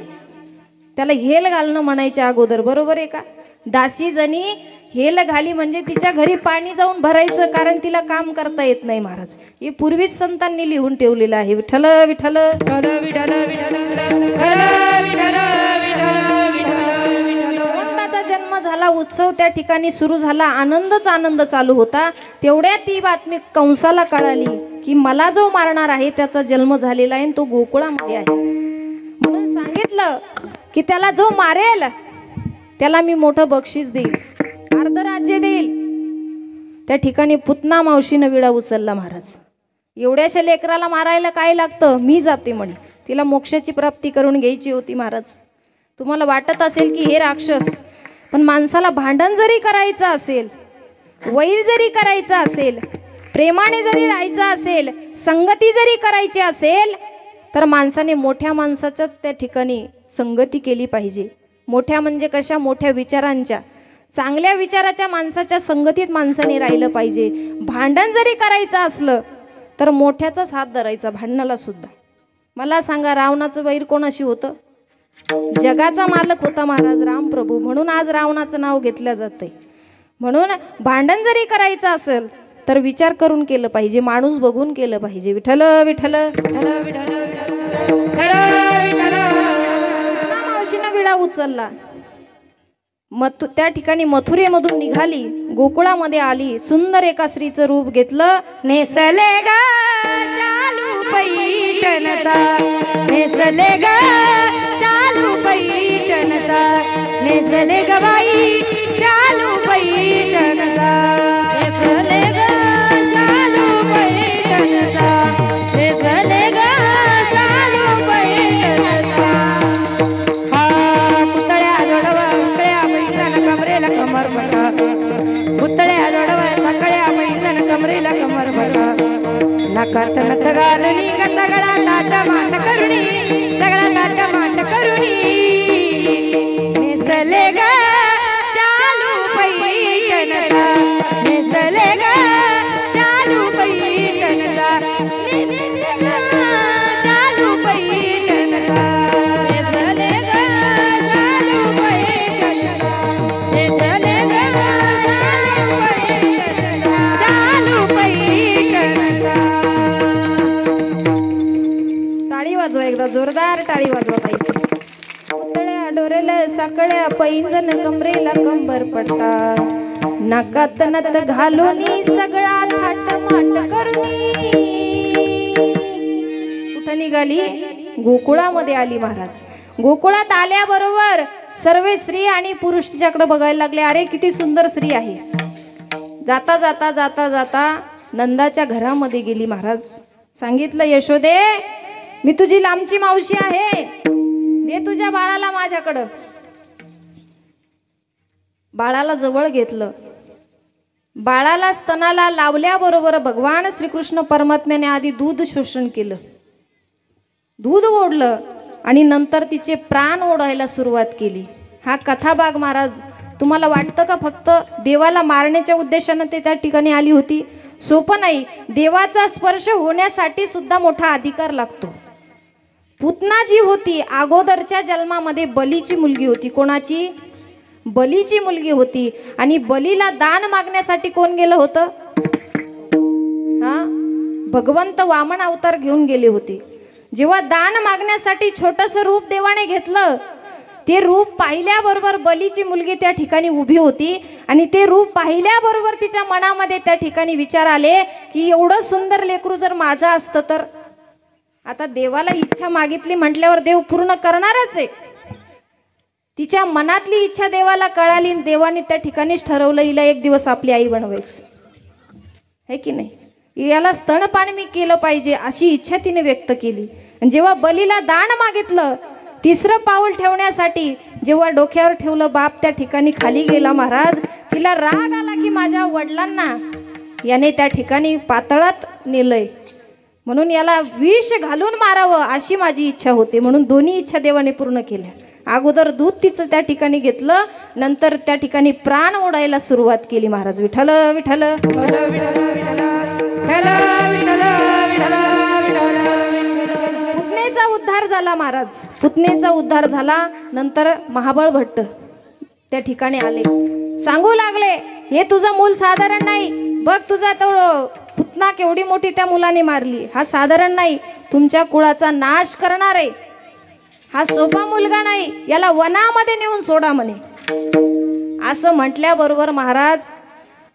त्याला हेल घालणं म्हणायच्या अगोदर, बरोबर आहे का? दासी जणी हेल घाली म्हणजे तिच्या घरी पाणी जाऊन भरायचं, कारण तिला काम करता येत नाही महाराज. हे पूर्वीच संतांनी लिहून ठेवलेलं आहे. विठ्ठल विठ्ठल भगवंताचा जन्म झाला, उत्सव त्या ठिकाणी सुरू झाला, आनंदच आनंद चालू होता. तेवढ्या ती बातमी कंसाला कळाली की मला जो मारणार आहे त्याचा जन्म झालेला आहे, तो गोकुळामध्ये आहे. म्हणून सांगितलं की त्याला जो मारेल त्याला मी मोठं बक्षीस देईल, अर्ध राज्य देईल. त्या ठिकाणी पुतना मावशीनं विडा उचलला महाराज. एवढ्याशा लेकराला मारायला काय लागतं, मी जाते म्हणे, तिला मोक्षाची प्राप्ती करून घ्यायची होती महाराज. तुम्हाला वाटत असेल की हे राक्षस, पण माणसाला भांडण जरी करायचं असेल, वैर जरी करायचं असेल, प्रेमाने जरी राहायचं असेल, संगती जरी करायची असेल, तर माणसाने मोठ्या माणसाच्याच त्या ठिकाणी संगती केली पाहिजे. मोठ्या म्हणजे कशा, मोठ्या विचारांच्या, चांगल्या विचाराच्या माणसाच्या संगतीत माणसाने राहिलं पाहिजे. भांडण जरी करायचं असलं तर मोठ्याचाच हात धरायचा भांडणाला सुद्धा. मला सांगा, रावणाचं वैर कोणाशी होतं? जगाचा मालक होता महाराज रामप्रभू, म्हणून आज रावणाचं नाव घेतलं जातंय. म्हणून भांडण जरी करायचं असेल तर विचार करून केलं पाहिजे, माणूस बघून केलं पाहिजे. विठ्ठल विठ्ठल विठ्ठल विठ्ठल. मावशीनं विडा उचलला, त्या ठिकाणी मथुरेमधून निघाली, गोकुळामध्ये आली, सुंदर एका स्त्रीचं रूप घेतलं. नेसले ग शालू पैठणचा, नेसले ग शालू पैठणचा, नेसले ग बाई शालू पैठणचा, नेसले ग शालू पैठणचा, नेसले ग शालू पैठणचा. हा पुतळ्या जोडवा उकळ्या बैलान कमरेला कमर बटा, पुतळ्या जोडवा सगळ्या बैलान कमरेला कमर बटा. नाकात नथ घालणी ग सगळा ताट माट करुणी, सगळा ताट माट करुणी, नेसले ग शालू पैठणचा, नेसले ग शालू पैठणचा, नेसले ग शालू पैठणचा, नेसले ग शालू पैठणचा, नेसले ग शालू पैठणचा. टाळी वाजवा, एकदा जोरदार टाळी वाजवा ताई. पुतळ्या डोरेला साकळ्या पैंजण कमरेला कंबर पट्टा, नाकात नथ घालूनी सगळा थाट माट करुनी. कुठं निघाली? गोकुळामध्ये आली महाराज. गोकुळात आल्याबरोबर सर्व स्त्री आणि पुरुष तिच्याकडे बघायला लागले. अरे किती सुंदर स्त्री आहे. जाता जाता जाता जाता नंदाच्या घरामध्ये गेली महाराज. सांगितलं, यशोदे मी तुझी लांबची मावशी आहे, दे तुझ्या बाळाला माझ्याकडं. बाळाला जवळ घेतलं. बाळाला स्तनाला लावल्याबरोबर भगवान श्रीकृष्ण परमात्म्याने आधी दूध शोषण केलं, दूध ओढलं आणि नंतर तिचे प्राण ओढायला सुरुवात केली. हा कथाभाग महाराज. तुम्हाला वाटतं का फक्त देवाला मारण्याच्या उद्देशानं ते त्या ठिकाणी आली होती? सोपं नाही. देवाचा स्पर्श होण्यासाठी सुद्धा मोठा अधिकार लागतो. पुतना जी होती अगोदरच्या जन्मामध्ये बलीची मुलगी होती. कोणाची? बलीची मुलगी होती. आणि बलीला दान मागण्यासाठी कोण गेलं होतं? हा, भगवंत वामन अवतार घेऊन गेले होते. जेव्हा दान मागण्यासाठी छोटंसं रूप देवाने घेतलं, ते रूप पाहिल्याबरोबर बलीची मुलगी त्या ठिकाणी उभी होती. आणि ते रूप पाहिल्याबरोबर तिच्या मनामध्ये त्या ठिकाणी विचार आले की एवढं सुंदर लेकरू जर माझं असतं तर. आता देवाला इच्छा मागितली म्हटल्यावर देव पूर्ण करणारच आहे. तिच्या मनातली इच्छा देवाला कळाली. देवाने त्या ठिकाणीच ठरवलं हिला एक दिवस आपली आई बनवायचं है की नाही. याला स्तनपान मी केलं पाहिजे अशी इच्छा तिने व्यक्त केली. आणि जेव्हा बलीला दान मागितलं, तिसरं पाऊल ठेवण्यासाठी जेव्हा डोक्यावर ठेवलं, बाप त्या ठिकाणी खाली गेला महाराज. तिला राग आला की माझ्या वडिलांना याने त्या ठिकाणी पातळात नेलंय, म्हणून याला विष घालून मारावं अशी माझी इच्छा होती. म्हणून दोन्ही इच्छा देवाने पूर्ण केल्या. अगोदर दूध तिचं त्या ठिकाणी घेतलं, नंतर त्या ठिकाणी प्राण ओढायला सुरुवात केली महाराज. विठ्ठल विठ्ठल पुतनेचा उद्धार झाला महाराज. पुतनेचा उद्धार झाला. नंतर महाबळ भट्ट त्या ठिकाणी आले. सांगू लागले, हे तुझं मूल साधारण नाही. बघ तुझा तो पुतना केवढी मोठी त्या मुलाने मारली. हा साधारण नाही, तुमच्या कुळाचा नाश करणार आहे. हा सोपा मुलगा नाही, याला वनामध्ये नेऊन सोडा म्हणे. असं म्हटल्याबरोबर महाराज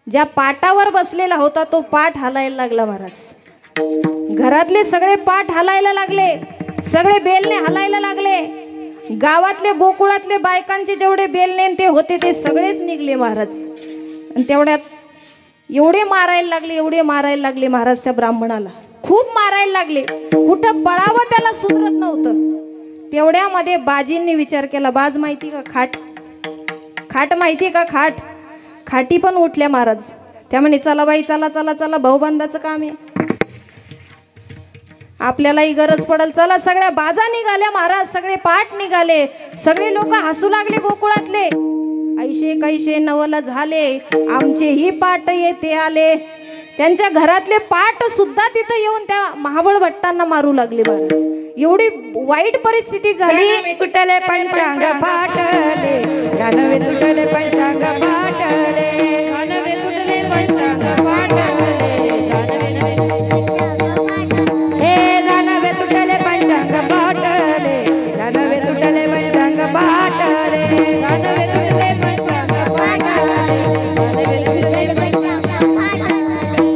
ज्या पाटावर बसलेला होता तो पाट हलायला लागला महाराज. घरातले सगळे पाट हलायला लागले, सगळे बेलणे हलायला लागले. गावातले गोकुळातले बायकांचे जेवढे बेलणे ते होते ते सगळेच निघले महाराज. आणि तेवढ्यात एवढे मारायला लागले, एवढे मारायला लागले महाराज त्या ब्राह्मणाला, खूप मारायला लागले. कुठं पळावं त्याला सुधरत नव्हतं. तेवढ्यामध्ये बाजींनी विचार केला, बाज माहिती का खाट, खाट माहिती का खाट. खाटी पण उठल्या महाराज. त्या म्हणे चला बाई चला चला चला, भाऊबंदाचं काम आहे, आपल्यालाही गरज पडल. चला सगळ्या बाजा निघाल्या महाराज, सगळे पाठ निघाले. सगळे लोक हसू लागले गोकुळातले. ऐशे कैशे नवल झाले, आमचेही पाठ येथे आले. त्यांच्या घरातले पाठ सुद्धा तिथं येऊन त्या महाबळ भट्टांना मारू लागले महाराज. एवढी वाईट परिस्थिती झाली. तुटले पंचांग फाटले, जानवे तुटले पंचांग फाटले, जानवे तुटले पंचांग फाटले, हे जानवे तुटले पंचांग फाटले, जानवे तुटले पंचांग फाटले, जानवे तुटले पंचांग फाटले, जानवे तुटले पंचांग फाटले.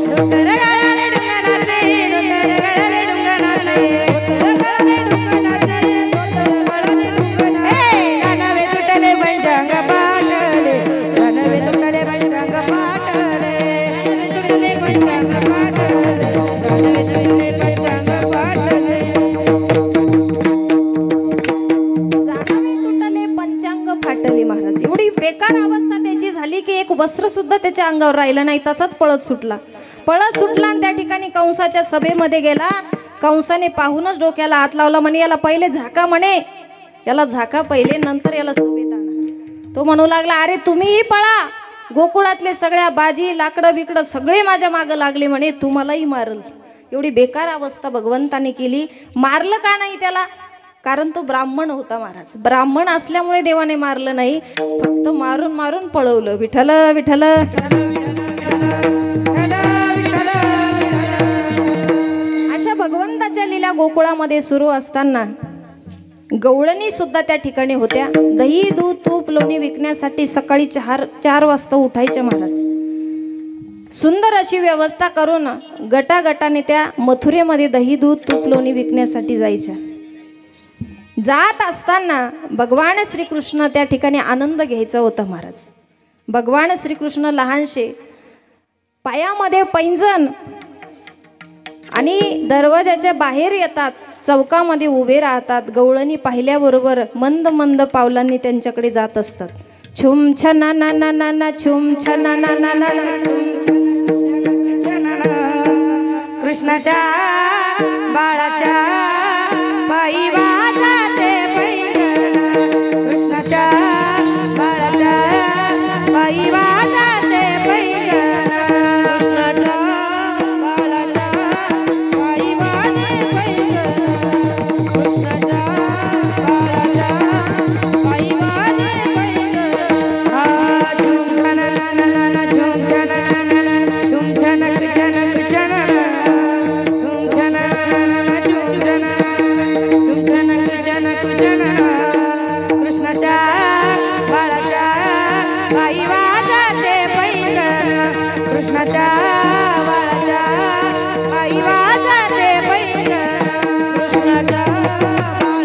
डोंगर गळाले डोंगराचे, डोंगर गळाले डोंगराचे, डोंगर गळाले डोंगराचे, डोंगर गळाले डोंगराचे. हे जानवे तुटले पंचांग फाटले, जानवे तुटले पंचांग फाटले, जानवे तुटले पंचांग फाटले, जानवे तुटले पंचांग फाटले. जाणावे तुटले पंचांग फाटले महाराज. एवढी बेकार अवस्था त्याची झाली की एक वस्त्र सुद्धा त्याच्या अंगावर राहिलं नाही. तसाच पळत सुटला, पळत सुटला आणि त्या ठिकाणी कंसाच्या सभेमध्ये गेला. कंसाने पाहूनच डोक्याला हात लावला. म्हणे याला पहिले झाका, म्हणे याला झाका पहिले, नंतर याला सभेत आणा. तो म्हणू लागला, अरे तुम्हीही पळा, गोकुळातले सगळ्या बाजी लाकडं बिकडं सगळे माझ्या मागं लागले, म्हणे तुम्हालाही मारल. एवढी बेकार अवस्था भगवंताने केली. मारलं का नाही त्याला? कारण तो ब्राह्मण होता महाराज. ब्राह्मण असल्यामुळे देवाने मारलं नाही, फक्त मारून मारून पळवलं. विठ्ठल विठ्ठल. अशा भगवंताच्या लीला गोकुळामध्ये सुरू असताना गवळणी सुद्धा त्या ठिकाणी होत्या. दही दूध तूप लोणी विकण्यासाठी सकाळी 4 वाजता उठायच्या महाराज. सुंदर अशी व्यवस्था करून गटागटाने त्या मथुरेमध्ये दही दूध तूप लोणी विकण्यासाठी जायच्या. जात असताना भगवान श्रीकृष्ण त्या ठिकाणी आनंद घ्यायचा होता महाराज. भगवान श्रीकृष्ण लहानशे, पायामध्ये पैंजण आणि दरवाजाच्या बाहेर येतात, चौकामध्ये उभे राहतात. गवळणी पाहिल्याबरोबर मंद मंद पावलांनी त्यांच्याकडे जात असतात. छुम छना ना ना ना ना, छुम छना ना ना ना ना, कृष्णाच्या बाळाच्या पायी वाजते पैंजण, कृष्णाच्या बाळाच्या पायी वाजते पैंजण, कृष्णाच्या बाळाच्या पायी वाजते पैंजण, कृष्णाच्या बाळाच्या पायी वाजते पैंजण. हा झुम छना ना ना ना ना, झुम छना ना ना ना, झुम छना कृष्ण कृष्ण, झुम छना ना ना ना, झुम छना कृष्णाच्या बाळाच्या पायी वाजते पैंजण, कृष्णाच्या बाळाच्या पायी वाजते पैंजण, कृष्णाच्या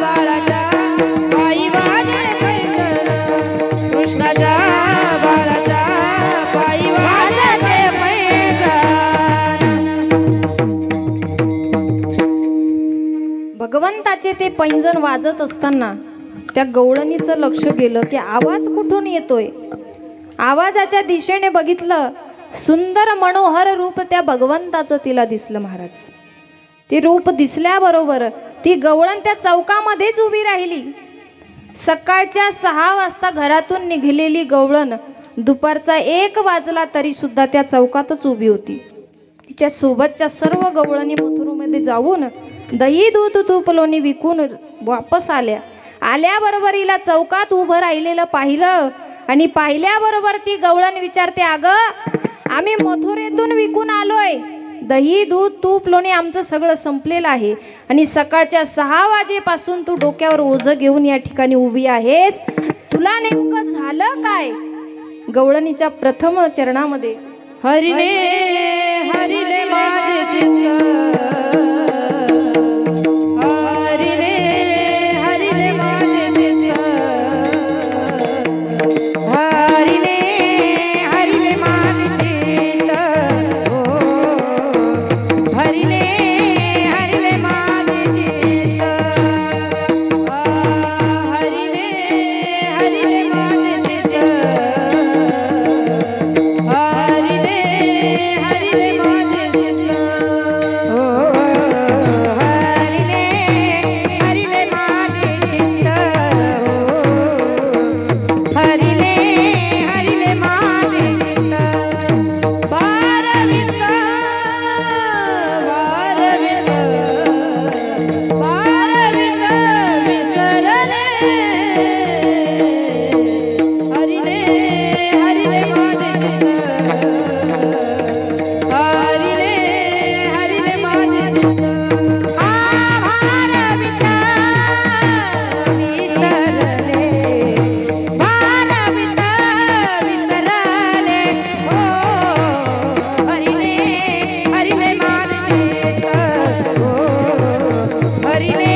बाळाच्या पायी वाजते पैंजण, कृष्णाच्या भगवंताचे ते पैंजण वाजत असताना त्या गवळणीचं लक्ष गेलं की आवाज कुठून येतोय. आवाजाच्या दिशेने बघितलं, सुंदर मनोहर रूप त्या भगवंताचं तिला दिसलं महाराज. ते रूप दिसल्याबरोबर ती गवळण त्या चौकामध्येच उभी राहिली. सकाळच्या 6 वाजता घरातून निघलेली गवळण दुपारचा 1 वाजला तरी सुद्धा त्या चौकातच उभी होती. तिच्या सोबतच्या सर्व गवळणी मथुरेमध्ये जाऊन दही दूध तूप लोणी विकून वापस आल्याबरोबर हिला चौकात उभं राहिलेलं पाहिलं आणि पाहिल्याबरोबर ती गवळण विचारते, अगं आम्ही मथुरेतून विकून आलोय, दही दूध तूप लोणी आमचं सगळं संपलेलं आहे आणि सकाळच्या 6 वाजेपासून तू डोक्यावर ओझं घेऊन या ठिकाणी उभी आहेस, तुला नेमकं झालं काय? गवळणीच्या प्रथम चरणामध्ये हरिने हरिने माझे चित्त, हरिने हरिने माझे चित्त, हरिने हरिने माझे चित्त, हरिने हरिने माझे चित्त, हरिने हरिने माझे चित्त, हरिने हरिने माझे चित्त, हरिने हरिने माझे चित्त, हरिने हरिने माझे चित्त, वारवित वारवित वारवित विसरले, हरिने हरिने माझे चित्त, हरिने हरिने माझे चित्त, वारवित विसरले, वारवित विसरले, ओ हरिने हरिने माझे चित्त, ओ हरिने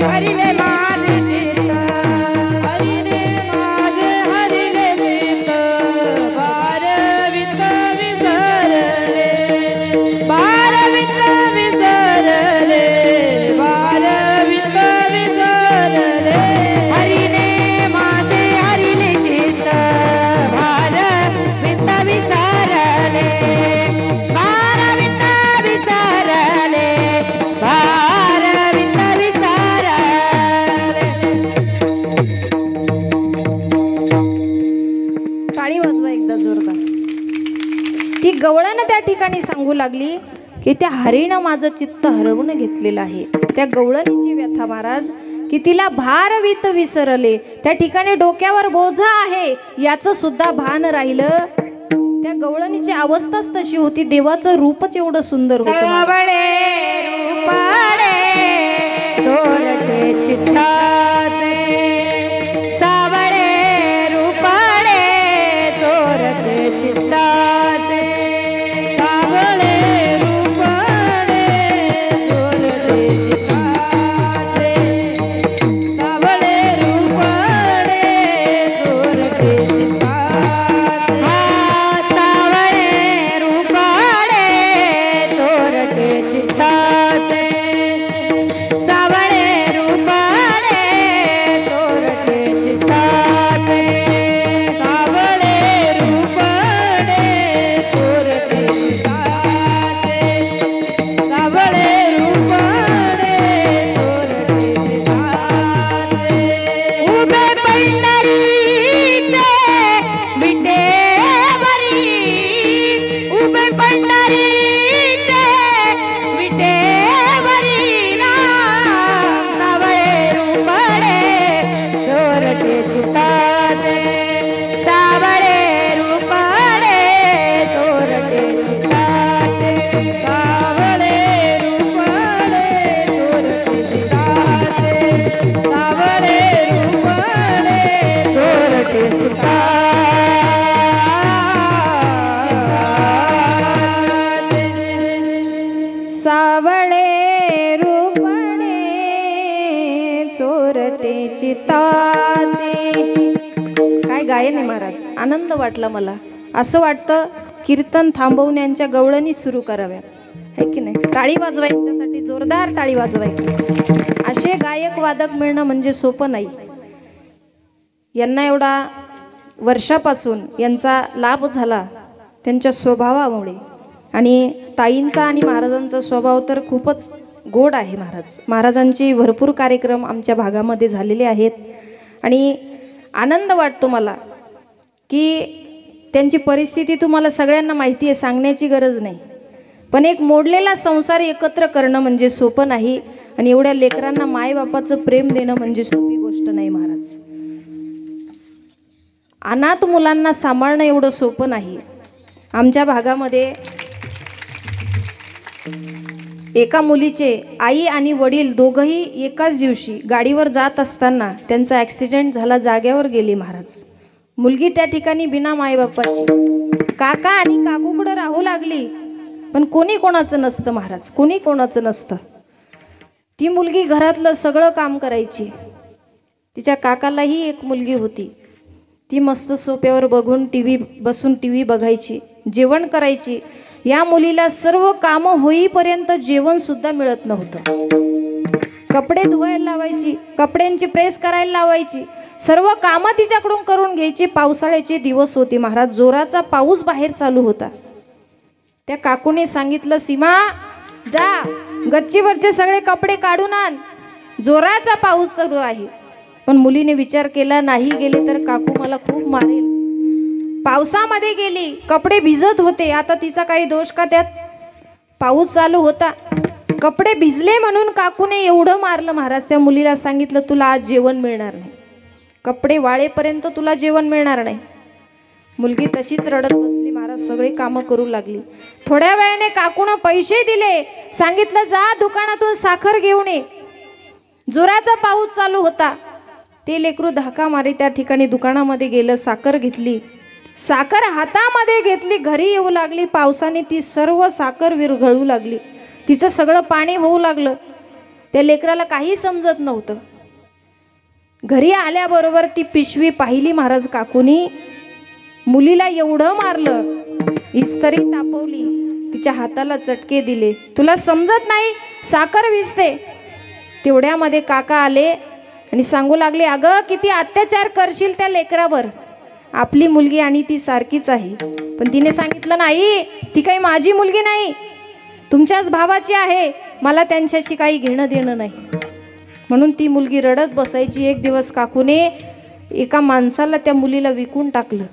हरिने माझे चित्त, हरिने माझे हरिले चित्त, वारवित विसरले, वारवित विसरले, वारवित विसरले, हरिने माझे हरिले चित्त, वारवित विसरले, वारवित विसरले, वारवित विसरले. टाळी वाजवा एकदा जोरदार. ती गवळण त्या ठिकाणी सांगू लागली की त्या हरीनं माझं चित्त हरवून घेतलेलं आहे. त्या गवळणीची व्यथा महाराज की तिला भारवित विसरले, त्या ठिकाणी डोक्यावर बोझ आहे याचं सुद्धा भान राहिलं. त्या गवळणीची अवस्थाच तशी होती, देवाचं रूपच एवढं सुंदर होतं. सावळे रूपाळे चोरटे चित्राचे, सावळे रूपाळे चोरटे चित्राचे, सावळे रूपाळे चोरटे चित्राचे, सावळे रूपाळे चोरटे चित्राचे, हा सावळे रूपाळे चोरटे चित्राचे, सावळे रूपाळे चोरटे चित्राचे, सावळे रूपाळे चोरटे चित्राचे, सावळे रूपाळे चोरटे चित्राचे, उभे पंढरीचे विटेवरी, उभे पंढरीचे विटेवरी राम, सावळे रूपाळे चोरटे चित्राचे, सावळे रूपाळे चोरटे चित्राचे, सावळे रूपाळे चोरटे चित्राचे, सावळे रूपाळे चोरटे चित्राचे. सावळे रूपणे चोरटे चिताचे. काय गायन आहे महाराज, आनंद वाटला मला. असं वाटतं कीर्तन थांबवून यांच्या गवळणी सुरू कराव्या, है की नाही? टाळी वाजवा यांच्यासाठी, जोरदार टाळी वाजवाय. असे गायक वादक मिळणं म्हणजे सोपं नाही. यांना एवढा वर्षापासून यांचा लाभ झाला त्यांच्या स्वभावामुळे. आणि ताईंचा आणि महाराजांचा स्वभाव तर खूपच गोड आहे महाराज. महाराजांचे भरपूर कार्यक्रम आमच्या भागामध्ये झालेले आहेत आणि आनंद वाटतो मला की त्यांची परिस्थिती तुम्हाला सगळ्यांना माहिती आहे, सांगण्याची गरज नाही. पण एक मोडलेला संसार एकत्र करणं म्हणजे सोपं नाही, आणि एवढ्या लेकरांना मायबापाचं प्रेम देणं म्हणजे सोपी गोष्ट नाही महाराज. अनाथ मुलांना सांभाळणं एवढं सोपं नाही. आमच्या भागामध्ये एका मुलीचे आई आणि वडील दोघंही एकाच दिवशी गाडीवर जात असताना त्यांचा ॲक्सिडेंट झाला, जाग्यावर गेली महाराज. मुलगी त्या ठिकाणी बिना मायबापाची, काका आणि काकूकडं राहू लागली, पण कोणी कोणाचं नसतं महाराज, कोणी कोणाचं नसतं. ती मुलगी घरातलं सगळं काम करायची. तिच्या काकालाही एक मुलगी होती, ती मस्त सोप्यावर बसून टी व्ही बघायची, जेवण करायची. या मुलीला सर्व कामं होईपर्यंत जेवणसुद्धा मिळत नव्हतं. कपडे धुवायला लावायची, कपड्यांची प्रेस करायला लावायची, सर्व कामं तिच्याकडून करून घ्यायची. पावसाळ्याचे दिवस होते महाराज, जोराचा पाऊस बाहेर चालू होता. त्या काकूने सांगितलं, सीमा जा गच्चीवरचे सगळे कपडे काढून आण, जोराचा पाऊस चालू आहे. पण मुलीने विचार केला, नाही गेले तर काकू मला खूप मारेल. पावसामध्ये गेली, कपडे भिजत होते, आता तिचा काही दोष का त्यात? पाऊस चालू होता, कपडे भिजले म्हणून काकूने एवढं मारलं महाराज. त्या मुलीला सांगितलं, तुला आज जेवण मिळणार नाही, कपडे वाळेपर्यंत तुला जेवण मिळणार नाही. मुलगी तशीच रडत बसली महाराज, सगळे कामं करू लागली. थोड्या वेळाने काकूनं पैसे दिले, सांगितलं जा दुकानातून साखर घेऊन ये. जोराचा पाऊस चालू होता. ते लेकरू धाका मारी त्या ठिकाणी दुकानामध्ये गेलं, साखर घेतली. साखर हातामध्ये घेतली, घरी येऊ लागली. पावसाने ती सर्व साखर विरघळू लागली, तिचं सगळं पाणी होऊ लागलं. त्या लेकराला काही समजत नव्हतं. घरी आल्याबरोबर ती पिशवी पाहिली महाराज काकूनी. मुलीला एवढं मारलं, इस्त्री तापवली, तिच्या हाताला चटके दिले. तुला समजत नाही, साखर विजते. तेवढ्यामध्ये काका आले आणि सांगू लागले, अगं किती अत्याचार करशील त्या लेकरावर, आपली मुलगी आणि ती सारखीच आहे. पण तिने सांगितलं, नाही ती काही माझी मुलगी नाही, तुमच्याच भावाची आहे, मला त्यांच्याशी काही घेणं देणं नाही. म्हणून ती मुलगी रडत बसायची. एक दिवस काकूने एका माणसाला त्या मुलीला विकून टाकलं.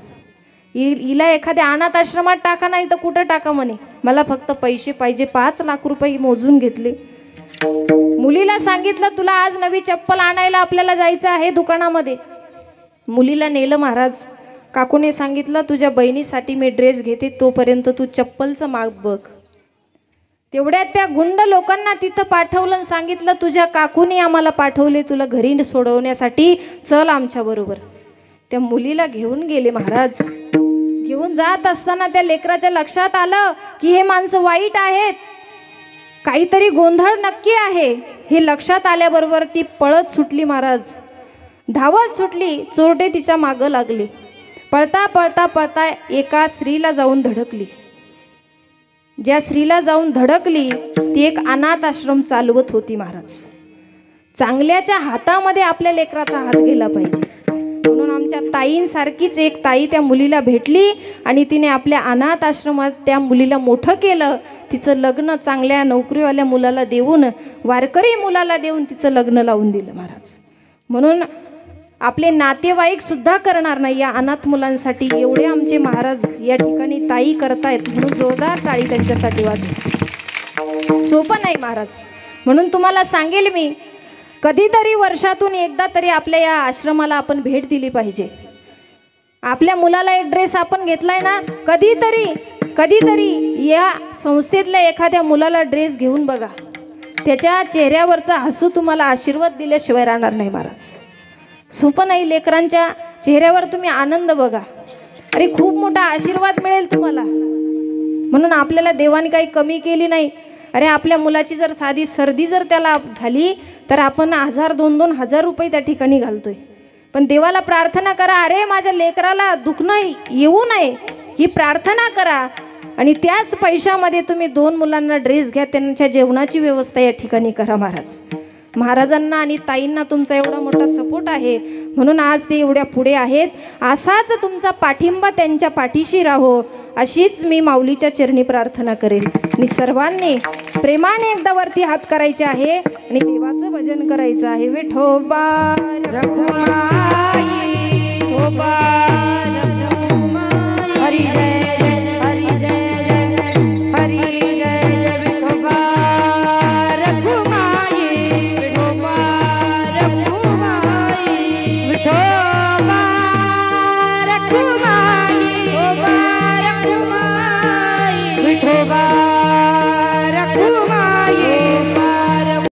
हिला एखाद्या अनाथ आश्रमात टाका, नाही तर कुठं टाका म्हणे, मला फक्त पैसे पाहिजे. 5 लाख रुपये मोजून घेतले. मुलीला सांगितलं, तुला आज नवी चप्पल आणायला आपल्याला जायचं आहे दुकानामध्ये. मुलीला नेलं महाराज. काकूने सांगितलं, तुझ्या बहिणीसाठी मी ड्रेस घेते, तोपर्यंत तू चप्पलचं माग बघ. तेवढ्यात त्या गुंड लोकांना तिथं पाठवलं आणि सांगितलं, तुझ्या काकूने आम्हाला पाठवले तुला घरी सोडवण्यासाठी, चल आमच्या बरोबर. त्या मुलीला घेऊन गेले महाराज. घेऊन जात असताना त्या लेकराच्या लक्षात आलं की हे माणसं वाईट आहेत, काहीतरी गोंधळ नक्की आहे. हे लक्षात आल्याबरोबर ती पळत सुटली महाराज, धावत सुटली. चोरटे तिच्या मागं लागले. पळता पळता पळता एका स्त्रीला जाऊन धडकली. ज्या स्त्रीला जाऊन धडकली ती एक अनाथ आश्रम चालवत होती महाराज. चांगल्याच्या हातामध्ये आपल्या लेकराचा हात गेला पाहिजे, म्हणून आमच्या ताईंसारखीच एक ताई त्या मुलीला भेटली आणि तिने आपल्या अनाथ आश्रमात त्या मुलीला मोठं केलं. तिचं लग्न चांगल्या नोकरीवाल्या मुलाला देऊन, वारकरी मुलाला देऊन तिचं लग्न लावून दिलं महाराज. म्हणून आपले नातेवाईक सुद्धा करणार नाही या अनाथ मुलांसाठी, एवढे आमचे महाराज या ठिकाणी ताई करतायत. म्हणून जोरदार टाळी त्यांच्यासाठी वाजवा. सोपं नाही महाराज. म्हणून तुम्हाला सांगेल मी, कधीतरी वर्षातून एकदा तरी आपल्या या आश्रमाला आपण भेट दिली पाहिजे. आपल्या मुलाला एक ड्रेस आपण घेतलाय ना, कधीतरी या संस्थेतल्या एखाद्या मुलाला ड्रेस घेऊन बघा. त्याच्या चेहऱ्यावरचा हसू तुम्हाला आशीर्वाद दिल्याशिवाय राहणार नाही महाराज. सोपं नाही. लेकरांच्या चेहऱ्यावर तुम्ही आनंद बघा, अरे खूप मोठा आशीर्वाद मिळेल तुम्हाला. म्हणून आपल्याला देवाने काही कमी केली नाही. अरे आपल्या मुलाची जर साधी सर्दी जर त्याला झाली तर आपण 1000-2,000 रुपये त्या ठिकाणी घालतोय. पण देवाला प्रार्थना करा, अरे माझ्या लेकराला दुखणं येऊ नये ही प्रार्थना करा. आणि त्याच पैशामध्ये तुम्ही 2 मुलांना ड्रेस घ्या, त्यांच्या जेवणाची व्यवस्था या ठिकाणी करा महाराज. महाराजांना आणि ताईंना तुमचा एवढा मोठा सपोर्ट आहे, म्हणून आज ते एवढ्या पुढे आहेत. असाच तुमचा पाठिंबा त्यांच्या पाठीशी राहो, अशीच मी माऊलीच्या चरणी प्रार्थना करेन. आणि सर्वांनी प्रेमाने एकदा वरती हात करायचे आहे आणि देवाचं भजन करायचं आहे विठोबा रखुमाई ठोबा